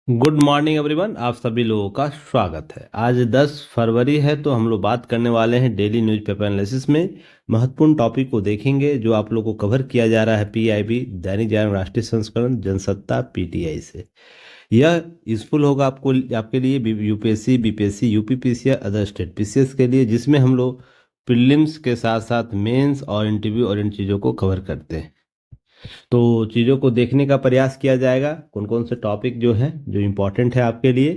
Good morning everyone, आप सभी लोगों का स्वागत है। आज 10 फरवरी है तो हम लोग बात करने वाले हैं डेली न्यूज़पेपर एनालिसिस में महत्वपूर्ण टॉपिक को देखेंगे जो आप लोगों को कवर किया जा रहा है पीआईबी दैनिक जागरण राष्ट्रीय संस्करण जनसत्ता पीटीआई से। यह यूजफुल होगा आपको आपके लिए UPSC BPSC UPPC other state PCS के लिए, जिसमें हम लोग प्रीलिम्स के साथ साथ मेंस और इंटरव्यू और इन चीज़ों को कवर करते हैं। तो चीज़ों को देखने का प्रयास किया जाएगा कौन कौन से टॉपिक जो है जो इम्पोर्टेंट है आपके लिए।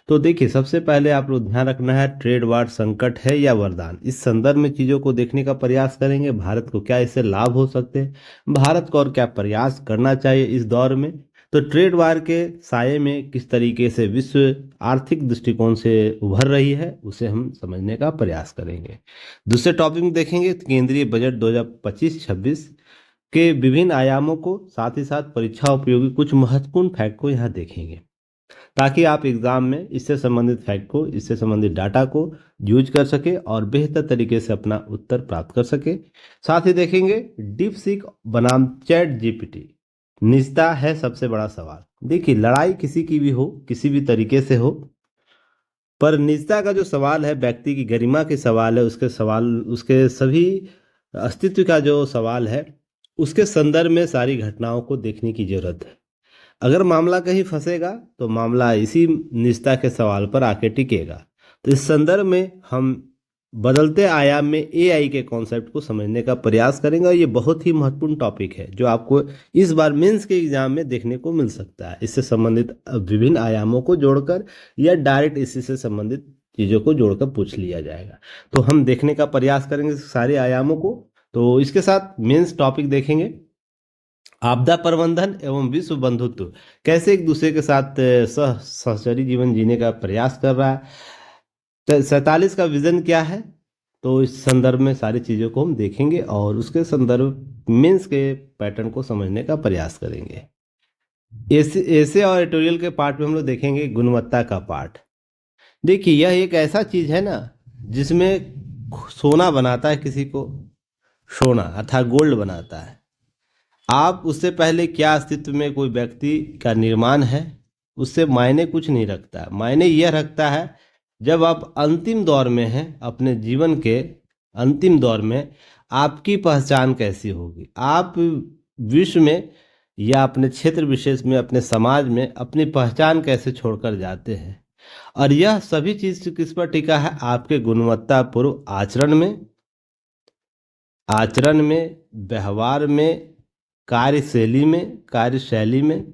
तो देखिए, सबसे पहले आप लोग ध्यान रखना है ट्रेड वार संकट है या वरदान। इस संदर्भ में चीज़ों को देखने का प्रयास करेंगे, भारत को क्या इससे लाभ हो सकते हैं, भारत को और क्या प्रयास करना चाहिए इस दौर में। तो ट्रेड वार के साये में किस तरीके से विश्व आर्थिक दृष्टिकोण से उभर रही है उसे हम समझने का प्रयास करेंगे। दूसरे टॉपिक में देखेंगे केंद्रीय बजट 2025-26 के विभिन्न आयामों को, साथ ही साथ परीक्षा उपयोगी कुछ महत्वपूर्ण फैक्ट को यहाँ देखेंगे ताकि आप एग्जाम में इससे संबंधित फैक्ट को, इससे संबंधित डाटा को यूज कर सके और बेहतर तरीके से अपना उत्तर प्राप्त कर सके। साथ ही देखेंगे डीप सीक बनाम चैट जीपीटी, निजता है सबसे बड़ा सवाल। देखिए, लड़ाई किसी की भी हो, किसी भी तरीके से हो, पर निजता का जो सवाल है, व्यक्ति की गरिमा के सवाल है, उसके सभी अस्तित्व का जो सवाल है, उसके संदर्भ में सारी घटनाओं को देखने की जरूरत है। अगर मामला कहीं फंसेगा तो मामला इसी निजता के सवाल पर आके टिकेगा। तो इस संदर्भ में हम बदलते आयाम में एआई के कॉन्सेप्ट को समझने का प्रयास करेंगे और ये बहुत ही महत्वपूर्ण टॉपिक है जो आपको इस बार मेंस के एग्जाम में देखने को मिल सकता है। इससे संबंधित विभिन्न आयामों को जोड़कर या डायरेक्ट इसी से संबंधित चीज़ों को जोड़कर पूछ लिया जाएगा। तो हम देखने का प्रयास करेंगे सारे आयामों को। तो इसके साथ मेंस टॉपिक देखेंगे आपदा प्रबंधन एवं विश्व बंधुत्व, कैसे एक दूसरे के साथ सहचरी जीवन जीने का प्रयास कर रहा है। 47 का विजन क्या है, तो इस संदर्भ में सारी चीज़ों को हम देखेंगे और उसके संदर्भ मेंस के पैटर्न को समझने का प्रयास करेंगे। ऐसे और एडिटोरियल के पार्ट में हम लोग देखेंगे गुणवत्ता का पार्ट। देखिए, यह एक ऐसा चीज़ है ना जिसमें सोना बनाता है किसी को, सोना अर्थात गोल्ड बनाता है। आप उससे पहले क्या अस्तित्व में कोई व्यक्ति का निर्माण है, उससे मायने कुछ नहीं रखता। मायने यह रखता है जब आप अंतिम दौर में हैं, अपने जीवन के अंतिम दौर में आपकी पहचान कैसी होगी, आप विश्व में या अपने क्षेत्र विशेष में, अपने समाज में अपनी पहचान कैसे छोड़कर जाते हैं। और यह सभी चीज़ किस पर टिका है, आपके गुणवत्तापूर्ण आचरण में, व्यवहार में, कार्यशैली में,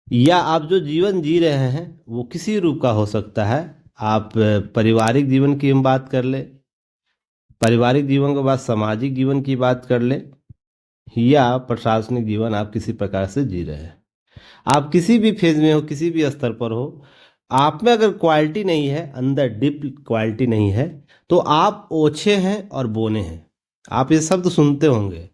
या आप जो जीवन जी रहे हैं वो किसी रूप का हो सकता है। आप पारिवारिक जीवन की हम बात कर ले, पारिवारिक जीवन के बाद सामाजिक जीवन की बात कर ले, या प्रशासनिक जीवन आप किसी प्रकार से जी रहे हैं। आप किसी भी फेज में हो, किसी भी स्तर पर हो, आप में अगर क्वालिटी नहीं है, अंदर डीप क्वालिटी नहीं है, तो आप ओछे हैं और बोने हैं। आप ये शब्द सुनते होंगे,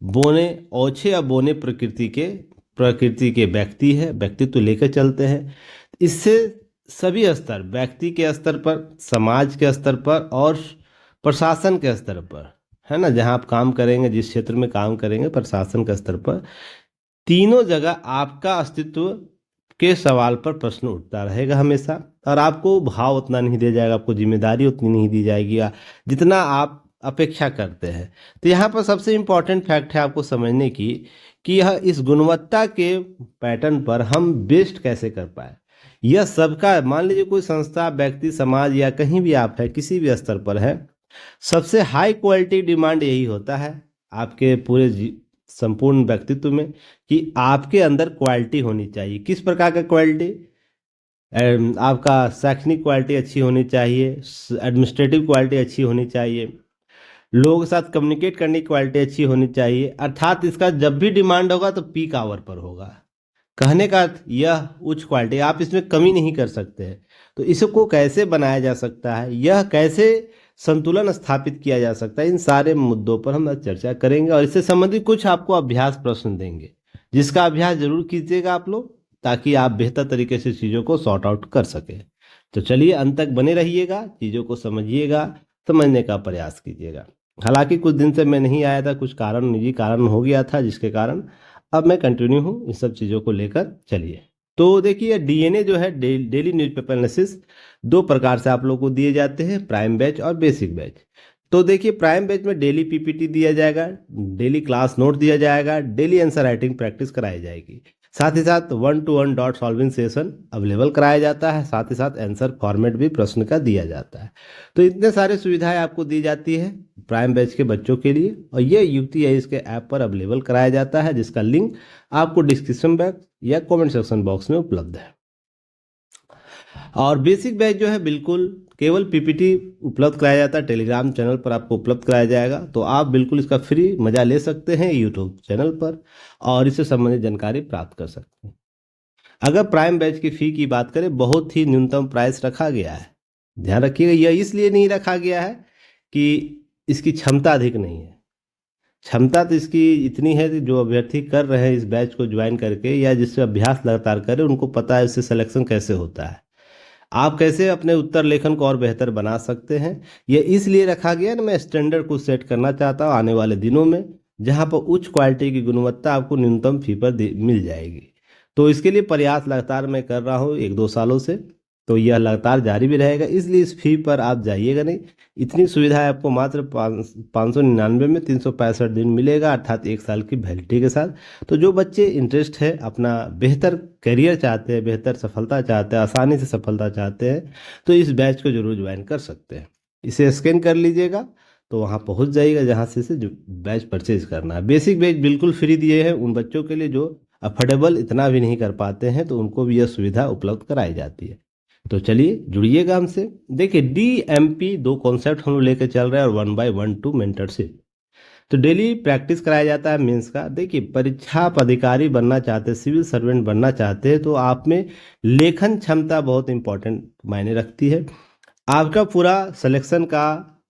बोने, ओछे या बोने प्रकृति के व्यक्ति है, व्यक्तित्व लेकर चलते हैं। इससे सभी स्तर, व्यक्ति के स्तर पर, समाज के स्तर पर और प्रशासन के स्तर पर, है ना, जहाँ आप काम करेंगे, जिस क्षेत्र में काम करेंगे, प्रशासन के स्तर पर, तीनों जगह आपका अस्तित्व के सवाल पर प्रश्न उठता रहेगा हमेशा। और आपको भाव उतना नहीं दिया जाएगा, आपको जिम्मेदारी उतनी नहीं दी जाएगी जितना आप अपेक्षा करते हैं। तो यहाँ पर सबसे इम्पोर्टेंट फैक्ट है आपको समझने की कि यह इस गुणवत्ता के पैटर्न पर हम बेस्ट कैसे कर पाए। यह सबका, मान लीजिए कोई संस्था, व्यक्ति, समाज या कहीं भी आप है, किसी भी स्तर पर है, सबसे हाई क्वालिटी डिमांड यही होता है आपके पूरे संपूर्ण व्यक्तित्व में कि आपके अंदर क्वालिटी होनी चाहिए। किस प्रकार का क्वालिटी? आपका शैक्षणिक क्वालिटी अच्छी होनी चाहिए, एडमिनिस्ट्रेटिव क्वालिटी अच्छी होनी चाहिए, लोगों के साथ कम्युनिकेट करने की क्वालिटी अच्छी होनी चाहिए। अर्थात इसका जब भी डिमांड होगा तो पीक आवर पर होगा। कहने का अर्थ यह उच्च क्वालिटी, आप इसमें कमी नहीं कर सकते हैं। तो इसको कैसे बनाया जा सकता है, यह कैसे संतुलन स्थापित किया जा सकता है, इन सारे मुद्दों पर हम चर्चा करेंगे और इससे संबंधित कुछ आपको अभ्यास प्रश्न देंगे, जिसका अभ्यास जरूर कीजिएगा आप लोग, ताकि आप बेहतर तरीके से चीज़ों को सॉर्ट आउट कर सके। तो चलिए, अंत तक बने रहिएगा, चीज़ों को समझिएगा, समझने का प्रयास कीजिएगा। हालांकि कुछ दिन से मैं नहीं आया था, कुछ कारण, निजी कारण हो गया था, जिसके कारण अब मैं कंटिन्यू हूँ इन सब चीज़ों को लेकर। चलिए, तो देखिए डीएनए जो है डेली न्यूज़पेपर एनालिसिस दो प्रकार से आप लोगों को दिए जाते हैं, प्राइम बैच और बेसिक बैच। तो देखिए प्राइम बैच में डेली पीपीटी दिया जाएगा, डेली क्लास नोट दिया जाएगा, डेली आंसर राइटिंग प्रैक्टिस कराई जाएगी, साथ ही साथ 1-to-1 dot solving session available कराया जाता है, साथ ही साथ आंसर फॉर्मेट भी प्रश्न का दिया जाता है। तो इतने सारे सुविधाएं आपको दी जाती है प्राइम बैच के बच्चों के लिए, और ये युक्ति है इसके ऐप पर अवेलेबल कराया जाता है, जिसका लिंक आपको डिस्क्रिप्शन बॉक्स या कमेंट सेक्शन बॉक्स में उपलब्ध है। और बेसिक बैच जो है बिल्कुल केवल पीपीटी उपलब्ध कराया जाता है, टेलीग्राम चैनल पर आपको उपलब्ध कराया जाएगा, तो आप बिल्कुल इसका फ्री मजा ले सकते हैं यूट्यूब चैनल पर और इससे संबंधित जानकारी प्राप्त कर सकते हैं। अगर प्राइम बैच की फ़ी की बात करें, बहुत ही न्यूनतम प्राइस रखा गया है। ध्यान रखिएगा, यह इसलिए नहीं रखा गया है कि इसकी क्षमता अधिक नहीं है। क्षमता तो इसकी इतनी है कि जो अभ्यर्थी कर रहे हैं इस बैच को ज्वाइन करके या जिससे अभ्यास लगातार करें, उनको पता है इससे सिलेक्शन कैसे होता है, आप कैसे अपने उत्तर लेखन को और बेहतर बना सकते हैं। यह इसलिए रखा गया ना, मैं स्टैंडर्ड को सेट करना चाहता हूँ आने वाले दिनों में, जहाँ पर उच्च क्वालिटी की गुणवत्ता आपको न्यूनतम फी पर मिल जाएगी। तो इसके लिए प्रयास लगातार मैं कर रहा हूँ 1-2 सालों से, तो यह लगातार जारी भी रहेगा, इसलिए इस फी पर आप जाइएगा नहीं। इतनी सुविधा आपको मात्र 599 में 365 दिन मिलेगा, अर्थात 1 साल की वैलिडिटी के साथ। तो जो बच्चे इंटरेस्ट है, अपना बेहतर करियर चाहते हैं, बेहतर सफलता चाहते हैं, आसानी से सफलता चाहते हैं, तो इस बैच को जरूर ज्वाइन कर सकते हैं। इसे स्कैन कर लीजिएगा तो वहाँ पहुँच जाइएगा जहाँ से जो बैच परचेज करना है। बेसिक बैच बिल्कुल फ्री दिए हैं उन बच्चों के लिए जो अफोर्डेबल इतना भी नहीं कर पाते हैं, तो उनको भी यह सुविधा उपलब्ध कराई जाती है। तो चलिए जुड़िएगा हमसे। देखिए DMP 2 कॉन्सेप्ट हम लोग लेकर चल रहे हैं और 1/1 मेंटरशिप। तो डेली प्रैक्टिस कराया जाता है मेंस का। देखिए परीक्षा आप अधिकारी बनना चाहते हैं, सिविल सर्वेंट बनना चाहते हैं, तो आप में लेखन क्षमता बहुत इंपॉर्टेंट मायने रखती है। आपका पूरा सिलेक्शन का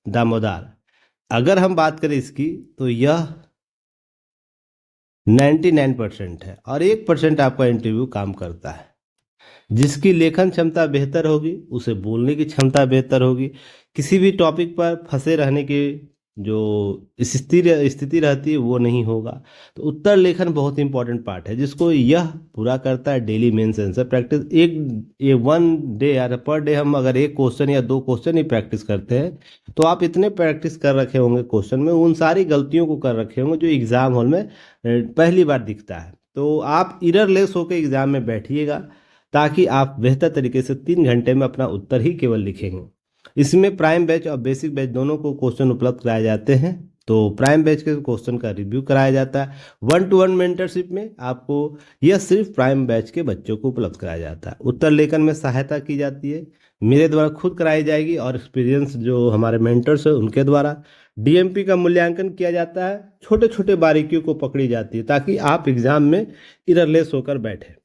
दामोदार अगर हम बात करें इसकी, तो यह 99% है और 1% आपका इंटरव्यू काम करता है। जिसकी लेखन क्षमता बेहतर होगी उसे बोलने की क्षमता बेहतर होगी, किसी भी टॉपिक पर फंसे रहने की जो स्थिति रहती है वो नहीं होगा। तो उत्तर लेखन बहुत इंपॉर्टेंट पार्ट है, जिसको यह पूरा करता है डेली मेंस आंसर प्रैक्टिस। एक 1 डे या पर डे हम अगर 1 क्वेश्चन या 2 क्वेश्चन ही प्रैक्टिस करते हैं, तो आप इतने प्रैक्टिस कर रखे होंगे क्वेश्चन में, उन सारी गलतियों को कर रखे होंगे जो एग्जाम हॉल में पहली बार दिखता है। तो आप इररलेस होकर एग्जाम में बैठिएगा, ताकि आप बेहतर तरीके से 3 घंटे में अपना उत्तर ही केवल लिखेंगे। इसमें प्राइम बैच और बेसिक बैच दोनों को क्वेश्चन उपलब्ध कराए जाते हैं। तो प्राइम बैच के क्वेश्चन का रिव्यू कराया जाता है। 1-to-1 मेंटरशिप में आपको यह सिर्फ प्राइम बैच के बच्चों को उपलब्ध कराया जाता है। उत्तर लेखन में सहायता की जाती है, मेरे द्वारा खुद कराई जाएगी और एक्सपीरियंस जो हमारे मेंटर्स हैं उनके द्वारा। DMP का मूल्यांकन किया जाता है, छोटे छोटे बारीकियों को पकड़ी जाती है ताकि आप एग्जाम में इररलेस होकर बैठे।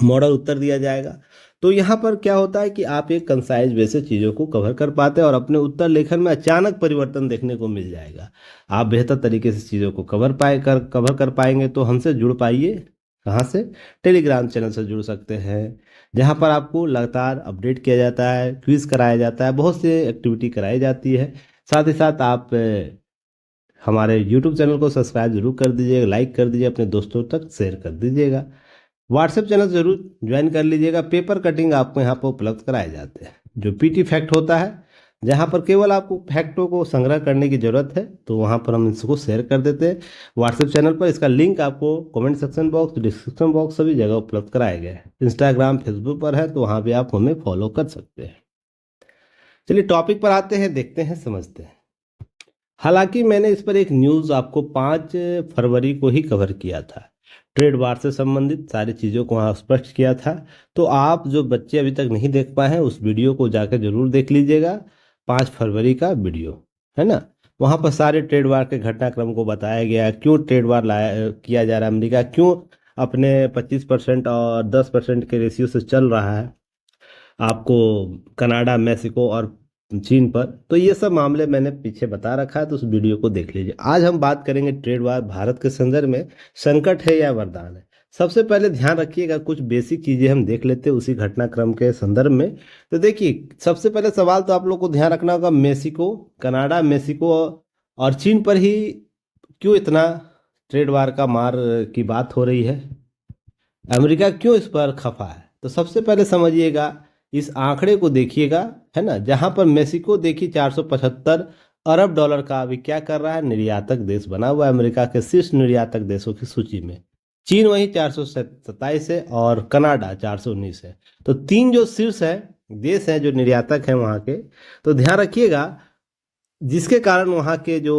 मॉडल उत्तर दिया जाएगा। तो यहाँ पर क्या होता है कि आप एक कंसाइज वे से चीज़ों को कवर कर पाते हैं और अपने उत्तर लेखन में अचानक परिवर्तन देखने को मिल जाएगा। आप बेहतर तरीके से चीज़ों को कवर कर पाएंगे। तो हमसे जुड़ पाइए। कहाँ से? टेलीग्राम चैनल से जुड़ सकते हैं, जहाँ पर आपको लगातार अपडेट किया जाता है, क्विज कराया जाता है, बहुत से एक्टिविटी कराई जाती है। साथ ही साथ आप हमारे यूट्यूब चैनल को सब्सक्राइब जरूर कर दीजिएगा, लाइक कर दीजिए, अपने दोस्तों तक शेयर कर दीजिएगा। व्हाट्सएप चैनल जरूर ज्वाइन कर लीजिएगा। पेपर कटिंग आपको यहाँ पर उपलब्ध कराए जाते हैं। जो PT फैक्ट होता है, जहाँ पर केवल आपको फैक्टों को संग्रह करने की ज़रूरत है, तो वहाँ पर हम इसको शेयर कर देते हैं व्हाट्सएप चैनल पर। इसका लिंक आपको comment section box, description box सभी जगह उपलब्ध कराए गए हैं। इंस्टाग्राम, फेसबुक पर है, तो वहाँ भी आप हमें फॉलो कर सकते हैं। चलिए टॉपिक पर आते हैं, देखते हैं, समझते हैं। हालांकि मैंने इस पर एक न्यूज़ आपको 5 फरवरी को ही कवर किया था, ट्रेड वार से संबंधित सारी चीज़ों को वहाँ स्पष्ट किया था। तो आप जो बच्चे अभी तक नहीं देख पाए हैं, उस वीडियो को जाकर जरूर देख लीजिएगा। 5 फरवरी का वीडियो है ना, वहाँ पर सारे ट्रेड वार के घटनाक्रम को बताया गया, क्यों ट्रेड वार किया जा रहा है, अमेरिका क्यों अपने 25% और 10% के रेशियो से चल रहा है, आपको कनाडा, मेक्सिको और चीन पर। तो ये सब मामले मैंने पीछे बता रखा है, तो उस वीडियो को देख लीजिए। आज हम बात करेंगे ट्रेड वार भारत के संदर्भ में संकट है या वरदान है। सबसे पहले ध्यान रखिएगा, कुछ बेसिक चीजें हम देख लेते हैं उसी घटनाक्रम के संदर्भ में। तो देखिए सबसे पहले सवाल तो आप लोग को ध्यान रखना होगा, मेक्सिको, कनाडा, मेक्सिको और चीन पर ही क्यों इतना ट्रेड वार का मार की बात हो रही है। अमेरिका क्यों इस पर खफा है? तो सबसे पहले समझिएगा, इस आंकड़े को देखिएगा, है ना, जहां पर मेक्सिको देखिए 475 अरब डॉलर का अभी क्या कर रहा है, निर्यातक देश बना हुआ है अमेरिका के शीर्ष निर्यातक देशों की सूची में। चीन वहीं 427 है और कनाडा 419 है। तो तीन जो शीर्ष है देश हैं जो निर्यातक हैं वहाँ के। तो ध्यान रखिएगा, जिसके कारण वहाँ के जो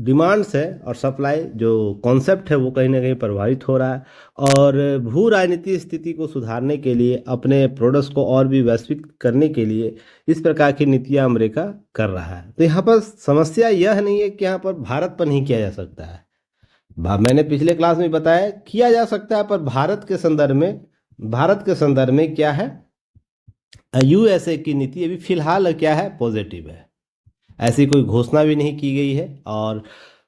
डिमांड्स है और सप्लाई जो कॉन्सेप्ट है वो कहीं ना कहीं प्रभावित हो रहा है। और भू राजनीतिक स्थिति को सुधारने के लिए, अपने प्रोडक्ट्स को और भी वैश्विक करने के लिए इस प्रकार की नीतियाँ अमेरिका कर रहा है। तो यहाँ पर समस्या यह नहीं है कि यहाँ पर भारत पर नहीं किया जा सकता है। मैंने पिछले क्लास में बताया किया जा सकता है, पर भारत के संदर्भ में क्या है, यूएसए की नीति अभी फिलहाल क्या है, पॉजिटिव है। ऐसी कोई घोषणा भी नहीं की गई है और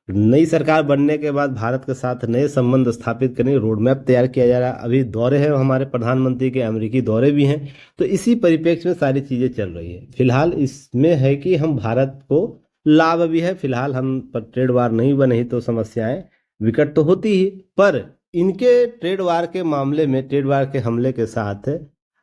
नई सरकार बनने के बाद भारत के साथ नए संबंध स्थापित करने रोड मैप तैयार किया जा रहा है। अभी दौरे हैं हमारे प्रधानमंत्री के, अमेरिकी दौरे भी हैं। तो इसी परिप्रेक्ष्य में सारी चीज़ें चल रही है। फिलहाल इसमें है कि हम भारत को लाभ भी है, फिलहाल हम पर ट्रेड वार नहीं बने तो समस्याएं विकट तो होती ही, पर इनके ट्रेड वार के मामले में, ट्रेड वार के हमले के साथ,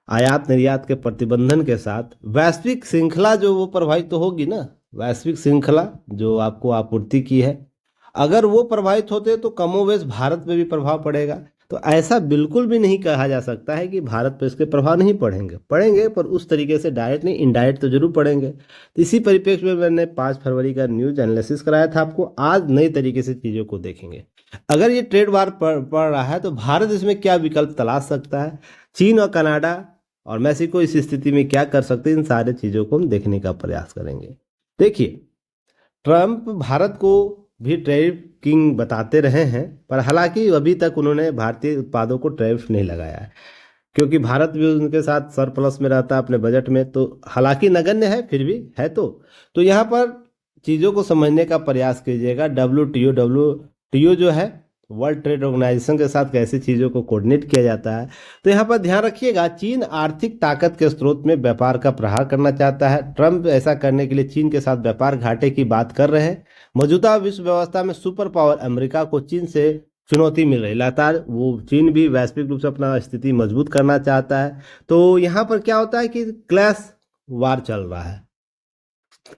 आयात निर्यात के प्रतिबंधन के साथ वैश्विक श्रृंखला जो वो प्रभावित तो होगी ना। वैश्विक श्रृंखला जो आपको आपूर्ति की है, अगर वो प्रभावित होते तो कमोवेश भारत पे भी प्रभाव पड़ेगा। तो ऐसा बिल्कुल भी नहीं कहा जा सकता है कि भारत पे इसके प्रभाव नहीं पड़ेंगे, पड़ेंगे, पर उस तरीके से डायरेक्ट नहीं, इनडायरेक्ट तो जरूर पड़ेंगे। तो इसी परिप्रेक्ष्य में मैंने 5 फरवरी का न्यूज एनालिसिस कराया था आपको। आज नई तरीके से चीज़ों को देखेंगे। अगर ये ट्रेड वार पड़ रहा है तो भारत इसमें क्या विकल्प तलाश सकता है, चीन और कनाडा और मेक्सिको इस स्थिति में क्या कर सकते हैं, इन सारे चीज़ों को हम देखने का प्रयास करेंगे। देखिए, ट्रंप भारत को भी टैरिफ किंग बताते रहे हैं, पर हालांकि अभी तक उन्होंने भारतीय उत्पादों को टैरिफ नहीं लगाया है, क्योंकि भारत भी उनके साथ सरप्लस में रहता है अपने बजट में। तो हालांकि नगण्य है, फिर भी है। तो यहाँ पर चीज़ों को समझने का प्रयास कीजिएगा। डब्ल्यू जो है, वर्ल्ड ट्रेड ऑर्गेनाइजेशन के साथ कैसे चीज़ों को कोऑर्डिनेट किया जाता है। तो यहाँ पर ध्यान रखिएगा, चीन आर्थिक ताकत के स्रोत में व्यापार का प्रहार करना चाहता है। ट्रंप ऐसा करने के लिए चीन के साथ व्यापार घाटे की बात कर रहे हैं। मौजूदा विश्व व्यवस्था में सुपर पावर अमेरिका को चीन से चुनौती मिल रही लगातार। वो चीन भी वैश्विक रूप से अपना स्थिति मजबूत करना चाहता है। तो यहाँ पर क्या होता है कि क्लैश वार चल रहा है,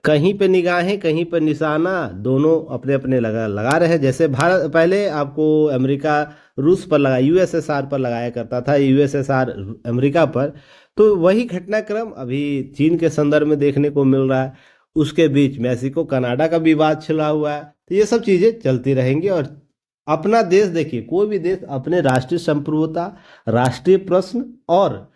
कहीं पे निगाहें कहीं पे निशाना, दोनों अपने अपने लगा रहे हैं। जैसे भारत पहले आपको अमेरिका रूस पर लगा, यूएसएसआर पर लगाया करता था, यूएसएसआर अमेरिका पर। तो वही घटनाक्रम अभी चीन के संदर्भ में देखने को मिल रहा है। उसके बीच मेक्सिको कनाडा का विवाद छिड़ा हुआ है। तो ये सब चीज़ें चलती रहेंगी। और अपना देश देखिए, कोई भी देश अपने राष्ट्रीय संप्रभुता, राष्ट्रीय प्रश्न और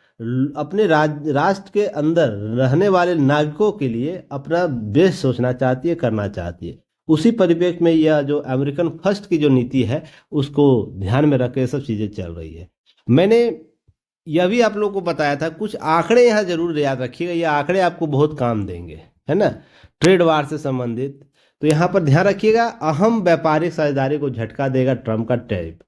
अपने राष्ट्र के अंदर रहने वाले नागरिकों के लिए अपना बेस्ट सोचना चाहती है, करना चाहती है। उसी परिप्रेक्ष्य में यह जो अमेरिकन फर्स्ट की जो नीति है उसको ध्यान में रख के सब चीज़ें चल रही है। मैंने यह भी आप लोगों को बताया था, कुछ आंकड़े यहाँ जरूर याद रखिएगा, ये आंकड़े आपको बहुत काम देंगे, है ना, ट्रेड वार से संबंधित। तो यहाँ पर ध्यान रखिएगा, अहम व्यापारिक साझेदारी को झटका देगा ट्रंप का टैरिफ।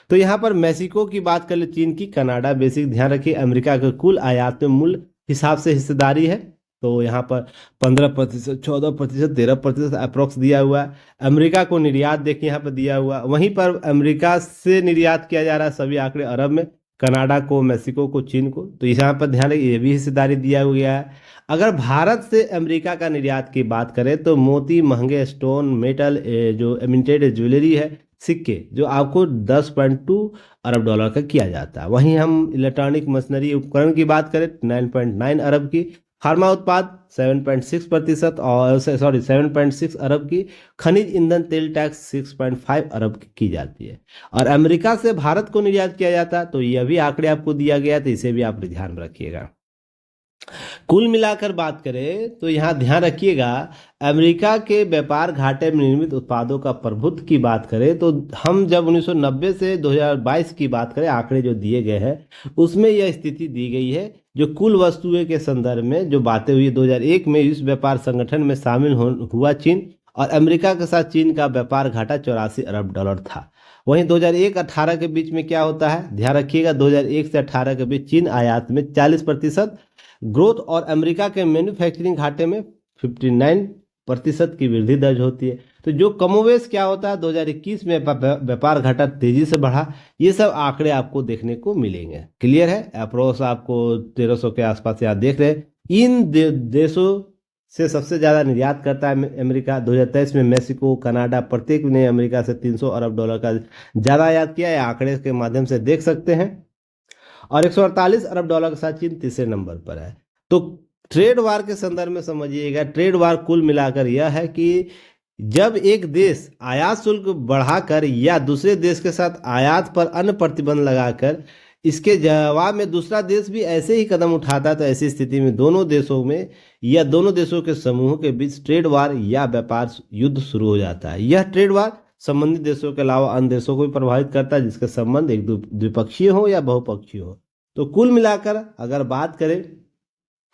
तो यहाँ पर मेक्सिको की बात कर ले, चीन की, कनाडा, बेसिक ध्यान रखिए अमेरिका के कुल आयात में मूल हिसाब से हिस्सेदारी है। तो यहाँ पर 15%, 14%, 13% अप्रोक्स दिया हुआ है। अमेरिका को निर्यात देखिए यहाँ पर दिया हुआ, वहीं पर अमेरिका से निर्यात किया जा रहा है सभी आंकड़े अरब में, कनाडा को, मेक्सिको को, चीन को। तो यहाँ पर ध्यान रखिए, ये भी हिस्सेदारी दिया गया है। अगर भारत से अमेरिका का निर्यात की बात करें तो मोती, महंगे स्टोन, मेटल, जो इमिटेड ज्वेलरी है, सिक्के, जो आपको 10.2 अरब डॉलर का किया जाता है। वहीं हम इलेक्ट्रॉनिक मशीनरी उपकरण की बात करें 9.9 अरब की, फार्मा उत्पाद 7.6% और 7.6 अरब की, खनिज ईंधन तेल टैक्स 6.5 अरब की जाती है। और अमेरिका से भारत को निर्यात किया जाता है। तो यह भी आंकड़े आपको दिया गया, तो इसे भी आप ध्यान रखिएगा। कुल मिलाकर बात करें तो यहाँ ध्यान रखिएगा, अमेरिका के व्यापार घाटे में निर्मित उत्पादों का प्रभुत्व की बात करें तो हम जब 1990 से 2022 की बात करें, आंकड़े जो दिए गए हैं उसमें यह स्थिति दी गई है। जो कुल वस्तुएं के संदर्भ में जो बातें हुई, 2001 में विश्व व्यापार संगठन में शामिल हुआ चीन, और अमेरिका के साथ चीन का व्यापार घाटा 84 अरब डॉलर था। वहीं 2001-18 के बीच में क्या होता है, ध्यान रखिएगा, 2001 से 18 के बीच चीन आयात में 40% ग्रोथ और अमेरिका के मैन्युफैक्चरिंग घाटे में 59 प्रतिशत की वृद्धि दर्ज होती है। तो जो कमोवेश क्या होता है 2021 में व्यापार घाटा तेजी से बढ़ा, ये सब आंकड़े आपको देखने को मिलेंगे। क्लियर है? अप्रोक्स आपको 1300 के आसपास यहाँ देख रहे हैं। इन देशों से सबसे ज़्यादा निर्यात करता है अमेरिका। 2023 में मेक्सिको, कनाडा प्रत्येक ने अमेरिका से $300 अरब का ज़्यादा आयात किया है, आंकड़े के माध्यम से देख सकते हैं। और $148 अरब के साथ चीन तीसरे नंबर पर है। तो ट्रेड वार के संदर्भ में समझिएगा, ट्रेड वार कुल मिलाकर यह है कि जब एक देश आयात शुल्क बढ़ाकर या दूसरे देश के साथ आयात पर अन्य प्रतिबंध लगाकर इसके जवाब में दूसरा देश भी ऐसे ही कदम उठाता है, तो ऐसी स्थिति में दोनों देशों में या दोनों देशों के समूहों के बीच ट्रेड वार या व्यापार युद्ध शुरू हो जाता है। यह ट्रेड वार संबंधित देशों के अलावा अन्य देशों को भी प्रभावित करता है, जिसके संबंध एक द्विपक्षीय हो या बहुपक्षीय हो। तो कुल मिलाकर अगर बात करें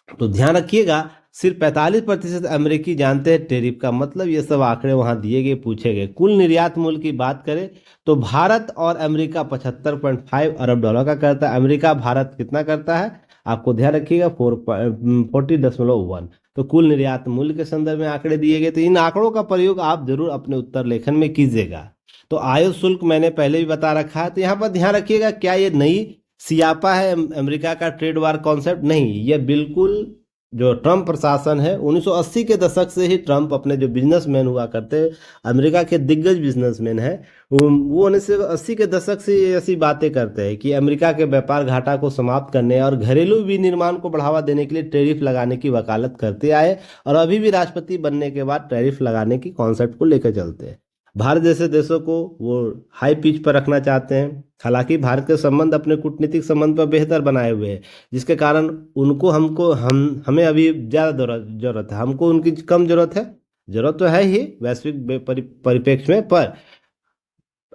तो ध्यान रखिएगा, सिर्फ 45% अमेरिकी जानते हैं टैरिफ का मतलब। ये सब आंकड़े वहाँ दिए गए, पूछे गए। कुल निर्यात मूल्य की बात करें तो भारत और अमेरिका $75.5 अरब का करता है। अमेरिका भारत कितना करता है आपको ध्यान रखिएगा 40.1। तो कुल निर्यात मूल्य के संदर्भ में आंकड़े दिए गए। तो इन आंकड़ों का प्रयोग आप जरूर अपने उत्तर लेखन में कीजिएगा। तो आयात शुल्क मैंने पहले भी बता रखा है, तो यहाँ पर ध्यान रखिएगा, क्या ये नई सियापा है अमेरिका का ट्रेड वार कॉन्सेप्ट? नहीं, ये बिल्कुल जो ट्रम्प प्रशासन है 1980 के दशक से ही ट्रम्प अपने जो बिजनेसमैन हुआ करते, अमेरिका के दिग्गज बिजनेसमैन हैं, वो 1980 के दशक से ऐसी बातें करते हैं कि अमेरिका के व्यापार घाटा को समाप्त करने और घरेलू विनिर्माण को बढ़ावा देने के लिए टैरिफ लगाने की वकालत करते आए, और अभी भी राष्ट्रपति बनने के बाद टैरिफ लगाने की कॉन्सेप्ट को लेकर चलते हैं। भारत जैसे देशों को वो हाई पिच पर रखना चाहते हैं। हालांकि भारत के संबंध अपने कूटनीतिक संबंध पर बेहतर बनाए हुए हैं, जिसके कारण उनको हमें अभी ज़्यादा जरूरत है, हमको उनकी कम जरूरत है। जरूरत तो है ही वैश्विक परिप्रेक्ष्य में, पर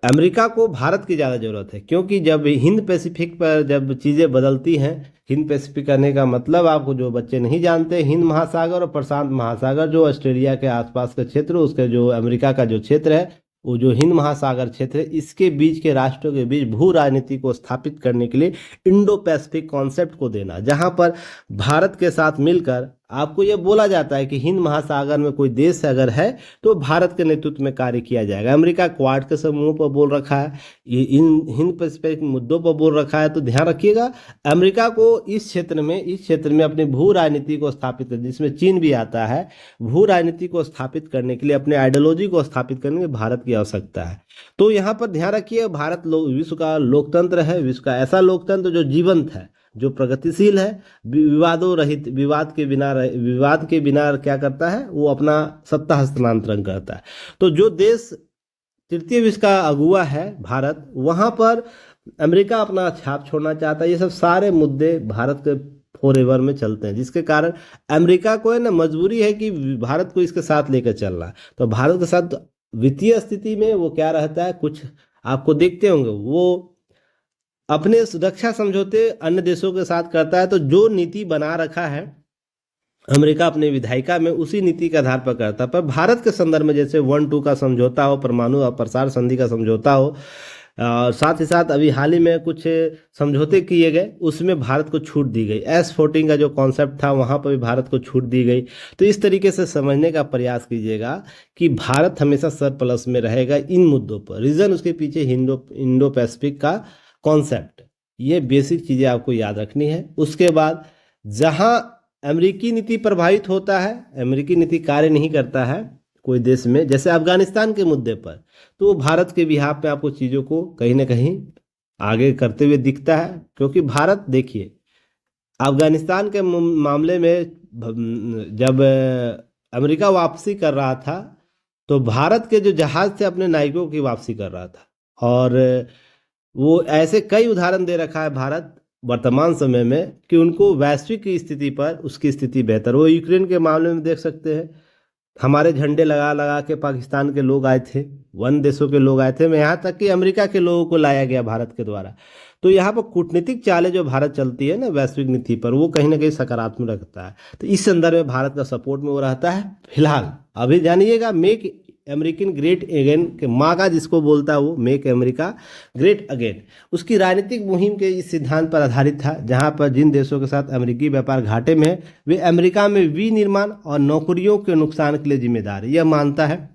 अमेरिका को भारत की ज़्यादा ज़रूरत है। क्योंकि जब हिंद पैसिफिक पर जब चीज़ें बदलती हैं, हिंद पैसिफिक करने का मतलब आपको जो बच्चे नहीं जानते, हिंद महासागर और प्रशांत महासागर, जो ऑस्ट्रेलिया के आसपास का क्षेत्र, उसके जो अमेरिका का जो क्षेत्र है, वो जो हिंद महासागर क्षेत्र है, इसके बीच के राष्ट्रों के बीच भू राजनीति को स्थापित करने के लिए इंडो पैसिफिक कॉन्सेप्ट को देना, जहां पर भारत के साथ मिलकर आपको ये बोला जाता है कि हिंद महासागर में कोई देश अगर है तो भारत के नेतृत्व में कार्य किया जाएगा। अमेरिका क्वाड के समूह पर बोल रखा है, ये इन हिंद पैसिफिक मुद्दों पर बोल रखा है। तो ध्यान रखिएगा, अमेरिका को इस क्षेत्र में अपनी भू राजनीति को स्थापित कर, जिसमें चीन भी आता है, भू राजनीति को स्थापित करने के लिए, अपने आइडियोलॉजी को स्थापित करने के लिए भारत की आवश्यकता है। तो यहाँ पर ध्यान रखिए, भारत विश्व का लोकतंत्र है, विश्व का ऐसा लोकतंत्र जो जीवंत है, जो प्रगतिशील है, विवादों रहित, विवाद के बिना क्या करता है, वो अपना सत्ता हस्तांतरण करता है। तो जो देश तृतीय विश्व का अगुवा है भारत, वहाँ पर अमेरिका अपना छाप छोड़ना चाहता है। ये सब सारे मुद्दे भारत के फॉरएवर में चलते हैं, जिसके कारण अमेरिका को है ना मजबूरी है कि भारत को इसके साथ लेकर चलना। तो भारत के साथ वित्तीय स्थिति में वो क्या रहता है, कुछ आपको देखते होंगे, वो अपने रक्षा समझौते अन्य देशों के साथ करता है। तो जो नीति बना रखा है अमेरिका अपने विधायिका में, उसी नीति के आधार पर करता है। पर भारत के संदर्भ में जैसे 1-2 का समझौता हो, परमाणु अप्रसार संधि का समझौता हो, और साथ ही साथ अभी हाल ही में कुछ समझौते किए गए, उसमें भारत को छूट दी गई। S14 का जो कॉन्सेप्ट था, वहाँ पर भी भारत को छूट दी गई। तो इस तरीके से समझने का प्रयास कीजिएगा कि भारत हमेशा सरप्लस में रहेगा इन मुद्दों पर। रीज़न उसके पीछे इंडो पैसिफिक का कॉन्सेप्ट, ये बेसिक चीज़ें आपको याद रखनी है। उसके बाद जहां अमेरिकी नीति प्रभावित होता है, अमेरिकी नीति कार्य नहीं करता है कोई देश में, जैसे अफगानिस्तान के मुद्दे पर, तो भारत के बिहाफ पे आपको चीज़ों को कहीं ना कहीं आगे करते हुए दिखता है। क्योंकि भारत देखिए, अफगानिस्तान के मामले में जब अमेरिका वापसी कर रहा था, तो भारत के जो जहाज़ थे अपने नायकों की वापसी कर रहा था। और वो ऐसे कई उदाहरण दे रखा है भारत वर्तमान समय में कि उनको वैश्विक की स्थिति पर उसकी स्थिति बेहतर। वो यूक्रेन के मामले में देख सकते हैं, हमारे झंडे लगा लगा के पाकिस्तान के लोग आए थे, 1 देशों के लोग आए थे, मैं यहाँ तक कि अमेरिका के लोगों को लाया गया भारत के द्वारा। तो यहाँ पर कूटनीतिक चालें जो भारत चलती है ना वैश्विक नीति पर, वो कहीं ना कहीं सकारात्मक रखता है। तो इस संदर्भ में भारत का सपोर्ट में वो रहता है। फिलहाल अभी जानिएगा, मेक अमेरिकन ग्रेट अगेन के मागा जिसको बोलता है वो मेक अमेरिका ग्रेट अगेन, उसकी राजनीतिक मुहिम के इस सिद्धांत पर आधारित था, जहां पर जिन देशों के साथ अमेरिकी व्यापार घाटे में है वे अमेरिका में विनिर्माण और नौकरियों के नुकसान के लिए जिम्मेदार है, यह मानता है।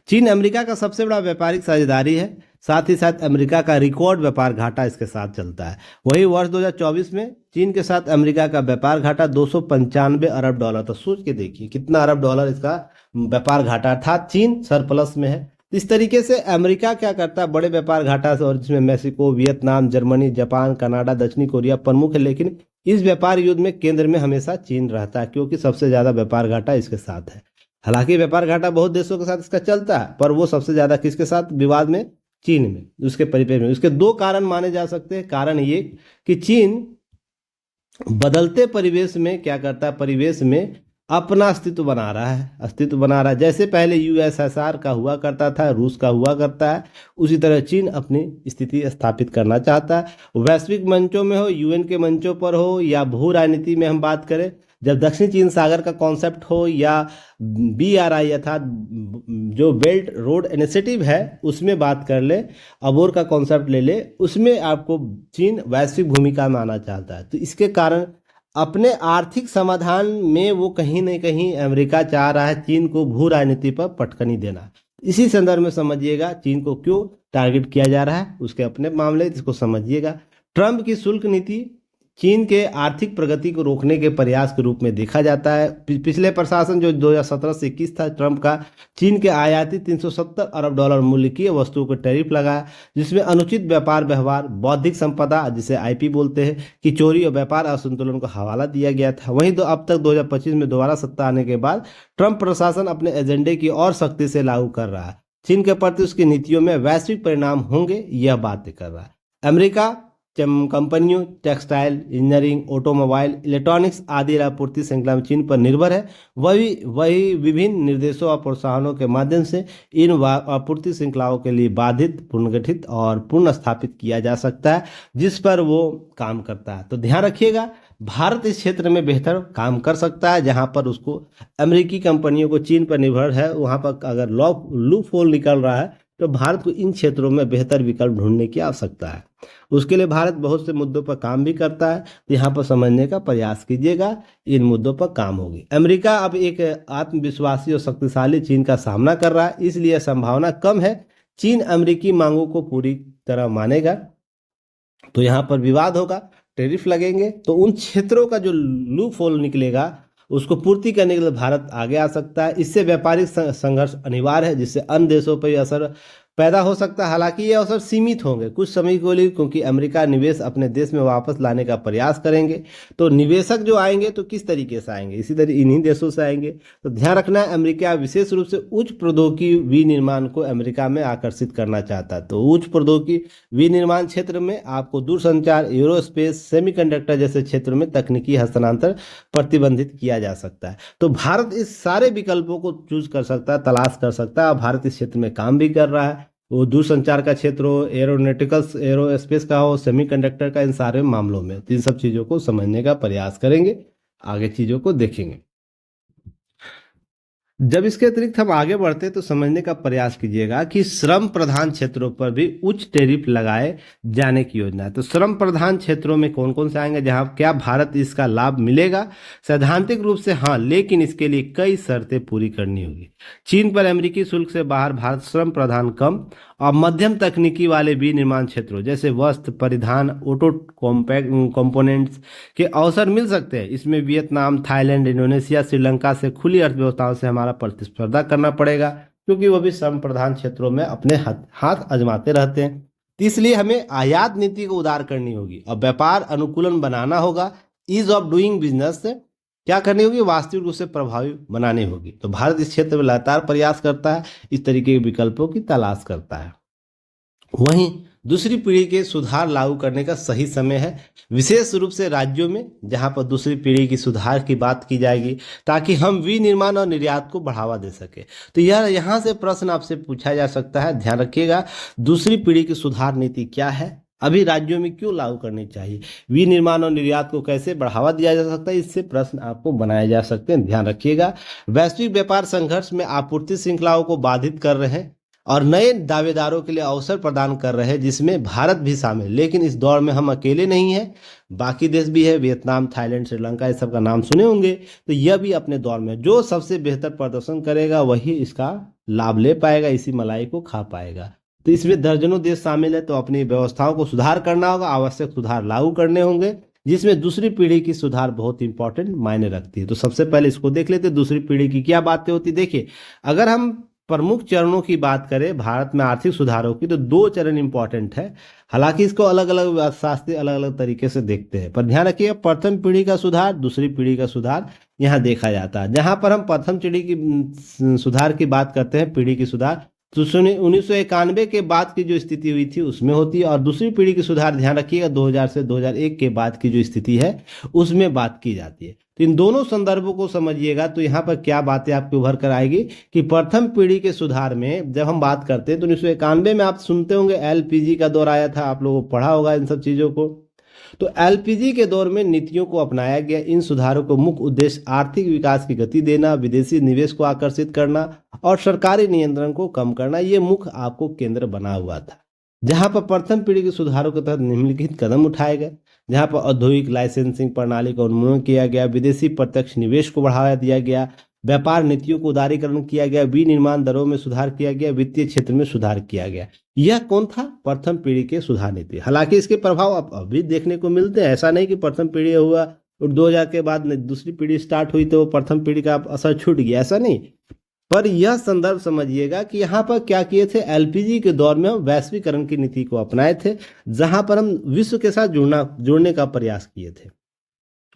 चीन अमेरिका का सबसे बड़ा व्यापारिक साझेदारी है, साथ ही साथ अमेरिका का रिकॉर्ड व्यापार घाटा इसके साथ चलता है। वही वर्ष 2024 में चीन के साथ अमेरिका का व्यापार घाटा 295 अरब डॉलर था। सोच के देखिए कितना अरब डॉलर इसका व्यापार घाटा था, चीन सरप्लस में है। इस तरीके से अमेरिका क्या करता है, बड़े व्यापार घाटा से, और जिसमें Mexico, Vietnam, Germany, Japan, Canada, दक्षिणी कोरिया प्रमुख है, लेकिन इस व्यापार युद्ध में केंद्र में हमेशा चीन रहता है क्योंकि सबसे ज्यादा व्यापार घाटा इसके साथ है। हालांकि व्यापार घाटा बहुत देशों के साथ इसका चलता है, पर वो सबसे ज्यादा किसके साथ विवाद में, चीन में, उसके परिपेक्ष में। उसके दो कारण माने जा सकते हैं। कारण ये कि चीन बदलते परिवेश में क्या करता है, परिवेश में अपना अस्तित्व बना रहा है, जैसे पहले यूएसएसआर का हुआ करता था, रूस का हुआ करता है, उसी तरह चीन अपनी स्थिति स्थापित करना चाहता है। वैश्विक मंचों में हो, यूएन के मंचों पर हो, या भू राजनीति में हम बात करें, जब दक्षिण चीन सागर का कॉन्सेप्ट हो, या BRI अर्थात जो बेल्ट रोड इनिशिएटिव है उसमें बात कर ले, अबोर का कॉन्सेप्ट ले ले, उसमें आपको चीन वैश्विक भूमिका में आना चाहता है। तो इसके कारण अपने आर्थिक समाधान में वो कहीं न कहीं अमेरिका चाह रहा है चीन को भू राजनीति पर पटकनी देना। इसी संदर्भ में समझिएगा चीन को क्यों टारगेट किया जा रहा है, उसके अपने मामले इसको समझिएगा। ट्रंप की शुल्क नीति चीन के आर्थिक प्रगति को रोकने के प्रयास के रूप में देखा जाता है। पिछले प्रशासन जो 2017 से 21 था, ट्रंप का चीन के आयाती 370 अरब डॉलर मूल्य की वस्तुओं को टैरिफ लगाया, जिसमें अनुचित व्यापार व्यवहार, बौद्धिक संपदा जिसे IP बोलते हैं की चोरी और व्यापार असंतुलन को हवाला दिया गया था। वहीं तो अब तक 2025 में दोबारा सत्ता आने के बाद ट्रंप प्रशासन अपने एजेंडे की और सख्ती से लागू कर रहा है। चीन के प्रति उसकी नीतियों में वैश्विक परिणाम होंगे, यह बात कर रहा है। अमेरिका कंपनियों टेक्सटाइल, इंजीनियरिंग, ऑटोमोबाइल, इलेक्ट्रॉनिक्स आदि आपूर्ति श्रृंखला में चीन पर निर्भर है। वही विभिन्न निर्देशों और प्रोत्साहनों के माध्यम से इन आपूर्ति श्रृंखलाओं के लिए बाधित, पुनर्गठित और पुनः स्थापित किया जा सकता है, जिस पर वो काम करता है। तो ध्यान रखिएगा, भारत इस क्षेत्र में बेहतर काम कर सकता है। जहां पर उसको अमेरिकी कंपनियों को चीन पर निर्भर है, वहां पर अगर लूप होल निकल रहा है तो भारत को इन क्षेत्रों में बेहतर विकल्प ढूंढने की आवश्यकता है। उसके लिए भारत बहुत से मुद्दों पर काम भी करता है, तो यहाँ पर समझने का प्रयास कीजिएगा, इन मुद्दों पर काम होगी। अमेरिका अब एक आत्मविश्वासी और शक्तिशाली चीन का सामना कर रहा है, इसलिए संभावना कम है चीन अमेरिकी मांगों को पूरी तरह मानेगा। तो यहाँ पर विवाद होगा, टैरिफ लगेंगे, तो उन क्षेत्रों का जो लूप होल निकलेगा उसको पूर्ति करने के लिए भारत आगे आ सकता है। इससे व्यापारिक संघर्ष अनिवार्य है, जिससे अन्य देशों पर असर पैदा हो सकता है। हालांकि ये अवसर सीमित होंगे कुछ समय के लिए, क्योंकि अमेरिका निवेश अपने देश में वापस लाने का प्रयास करेंगे। तो निवेशक जो आएंगे तो किस तरीके से आएंगे, इसी तरह इन्हीं देशों से आएंगे। तो ध्यान रखना है, अमेरिका विशेष रूप से उच्च प्रौद्योगिकी विनिर्माण को अमेरिका में आकर्षित करना चाहता है। तो उच्च प्रौद्योगिकी विनिर्माण क्षेत्र में आपको दूरसंचार, एरोस्पेस, सेमीकंडक्टर जैसे क्षेत्रों में तकनीकी हस्तांतरण प्रतिबंधित किया जा सकता है। तो भारत इस सारे विकल्पों को चूज कर सकता है, तलाश कर सकता है, और भारत इस क्षेत्र में काम भी कर रहा है। वो दूरसंचार का क्षेत्र हो, एरोनॉटिकल्स, एरोस्पेस का हो, सेमीकंडक्टर का, इन सारे मामलों में इन सब चीज़ों को समझने का प्रयास करेंगे, आगे चीज़ों को देखेंगे। जब इसके अतिरिक्त हम आगे बढ़ते तो समझने का प्रयास कीजिएगा कि श्रम प्रधान क्षेत्रों पर भी उच्च टैरिफ लगाए जाने की योजना है। तो श्रम प्रधान क्षेत्रों में कौन कौन से आएंगे, जहां क्या भारत इसका लाभ मिलेगा? सैद्धांतिक रूप से हाँ, लेकिन इसके लिए कई शर्तें पूरी करनी होगी। चीन पर अमेरिकी शुल्क से बाहर भारत श्रम प्रधान कम और मध्यम तकनीकी वाले विनिर्माण क्षेत्रों जैसे वस्त्र, परिधान, ऑटो कंपोनेंट्स के अवसर मिल सकते हैं। इसमें वियतनाम, थाईलैंड, इंडोनेशिया, श्रीलंका से खुली अर्थव्यवस्थाओं से हमारा प्रतिस्पर्धा करना पड़ेगा, क्योंकि वो भी श्रम प्रधान क्षेत्रों में अपने हाथ आजमाते रहते हैं। इसलिए हमें आयात नीति को उदार करनी होगी और व्यापार अनुकूलन बनाना होगा। ईज ऑफ डूइंग बिजनेस क्या करनी होगी, वास्तविक रूप से प्रभावी बनानी होगी। तो भारत इस क्षेत्र में लगातार प्रयास करता है, इस तरीके के विकल्पों की तलाश करता है। वहीं दूसरी पीढ़ी के सुधार लागू करने का सही समय है, विशेष रूप से राज्यों में जहां पर दूसरी पीढ़ी की सुधार की बात की जाएगी, ताकि हम विनिर्माण और निर्यात को बढ़ावा दे सके। तो यह यहाँ से प्रश्न आपसे पूछा जा सकता है, ध्यान रखिएगा, दूसरी पीढ़ी की सुधार नीति क्या है, अभी राज्यों में क्यों लागू करनी चाहिए, विनिर्माण और निर्यात को कैसे बढ़ावा दिया जा सकता है, इससे प्रश्न आपको बनाए जा सकते हैं, ध्यान रखिएगा। वैश्विक व्यापार संघर्ष में आपूर्ति श्रृंखलाओं को बाधित कर रहे हैं और नए दावेदारों के लिए अवसर प्रदान कर रहे हैं, जिसमें भारत भी शामिल है। लेकिन इस दौर में हम अकेले नहीं हैं, बाकी देश भी है, वियतनाम, थाईलैंड, श्रीलंका, इस सब का नाम सुने होंगे। तो यह भी अपने दौर में जो सबसे बेहतर प्रदर्शन करेगा वही इसका लाभ ले पाएगा, इसी मलाई को खा पाएगा। तो इसमें दर्जनों देश शामिल है, तो अपनी व्यवस्थाओं को सुधार करना होगा, आवश्यक सुधार लागू करने होंगे, जिसमें दूसरी पीढ़ी की सुधार बहुत इंपॉर्टेंट मायने रखती है। तो सबसे पहले इसको देख लेते हैं, दूसरी पीढ़ी की क्या बातें होती। देखिए, अगर हम प्रमुख चरणों की बात करें भारत में आर्थिक सुधारों की, तो 2 चरण इंपॉर्टेंट है। हालांकि इसको अलग अलग अर्थशास्त्री अलग अलग तरीके से देखते हैं, पर ध्यान रखिए, प्रथम पीढ़ी का सुधार, दूसरी पीढ़ी का सुधार यहाँ देखा जाता है। जहां पर हम प्रथम पीढ़ी की सुधार की बात करते हैं, पीढ़ी की सुधार, तो 1991 के बाद की जो स्थिति हुई थी उसमें होती है, और दूसरी पीढ़ी की सुधार ध्यान रखिएगा 2000 से 2001 के बाद की जो स्थिति है उसमें बात की जाती है। तो इन दोनों संदर्भों को समझिएगा, तो यहाँ पर क्या बातें आपको उभर कर आएगी कि प्रथम पीढ़ी के सुधार में जब हम बात करते हैं तो 1991 में आप सुनते होंगे एलपीजी का दौर आया था, आप लोगों को पढ़ा होगा इन सब चीज़ों को। तो एलपीजी के दौर में नीतियों को अपनाया गया। इन सुधारों को मुख्य उद्देश्य आर्थिक विकास की गति देना, विदेशी निवेश को आकर्षित करना और सरकारी नियंत्रण को कम करना, ये मुख्य आपको केंद्र बना हुआ था। जहां पर प्रथम पीढ़ी के सुधारों के तहत निम्नलिखित कदम उठाए गए, जहां पर औद्योगिक लाइसेंसिंग प्रणाली का उन्मूलन किया गया, विदेशी प्रत्यक्ष निवेश को बढ़ावा दिया गया, व्यापार नीतियों को उदारीकरण किया गया, विनिर्माण दरों में सुधार किया गया, वित्तीय क्षेत्र में सुधार किया गया। यह कौन था? प्रथम पीढ़ी के सुधार नीति। हालांकि इसके प्रभाव अब अभी देखने को मिलते हैं, ऐसा नहीं कि प्रथम पीढ़ी हुआ और 2000 के बाद दूसरी पीढ़ी स्टार्ट हुई तो प्रथम पीढ़ी का असर छूट गया, ऐसा नहीं। पर यह संदर्भ समझिएगा कि यहाँ पर क्या किए थे, एलपीजी के दौर में हम वैश्वीकरण की नीति को अपनाए थे, जहां पर हम विश्व के साथ जुड़ने का प्रयास किए थे,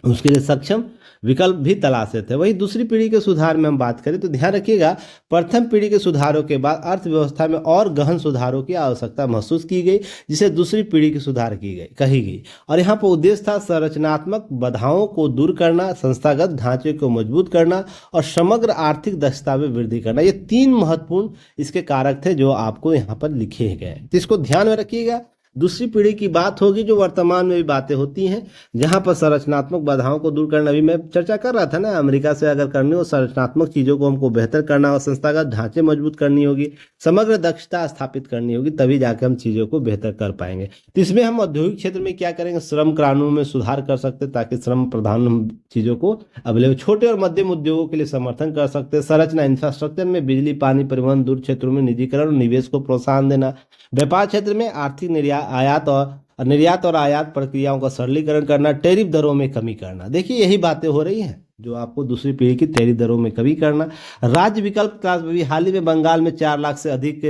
उसके लिए सक्षम विकल्प भी तलाशे थे। वही दूसरी पीढ़ी के सुधार में हम बात करें तो ध्यान रखिएगा, प्रथम पीढ़ी के सुधारों के बाद अर्थव्यवस्था में और गहन सुधारों की आवश्यकता महसूस की गई, जिसे दूसरी पीढ़ी की सुधार कही गई। और यहाँ पर उद्देश्य था संरचनात्मक बाधाओं को दूर करना, संस्थागत ढांचे को मजबूत करना और समग्र आर्थिक दक्षता में वृद्धि करना। ये 3 महत्वपूर्ण इसके कारक थे जो आपको यहाँ पर लिखे गए, तो इसको ध्यान में रखिएगा। दूसरी पीढ़ी की बात होगी जो वर्तमान में भी बातें होती हैं, जहां पर संरचनात्मक बाधाओं को दूर करना, अभी मैं चर्चा कर रहा था ना, अमेरिका से अगर करनी हो संरचनात्मक चीज़ों को हमको बेहतर करना हो, संस्थागत ढांचे मजबूत करनी होगी, समग्र दक्षता स्थापित करनी होगी, तभी जाकर हम चीज़ों को बेहतर कर पाएंगे। तो इसमें हम औद्योगिक क्षेत्र में क्या करेंगे, श्रम कानून में सुधार कर सकते ताकि श्रम प्रधान चीज़ों को अवेलेबल, छोटे और मध्यम उद्योगों के लिए समर्थन कर सकते, संरचना इंफ्रास्ट्रक्चर में बिजली, पानी, परिवहन, दूर क्षेत्रों में निजीकरण और निवेश को प्रोत्साहन देना, व्यापार क्षेत्र में आर्थिक निर्यात और आयात प्रक्रियाओं का सरलीकरण करना, टैरिफ दरों में कमी करना। देखिए यही बातें हो रही हैं जो आपको दूसरी पीढ़ी की टैरिफ दरों में कमी करना। राज्य विकल्प क्लास में भी हाल ही में बंगाल में 4 लाख से अधिक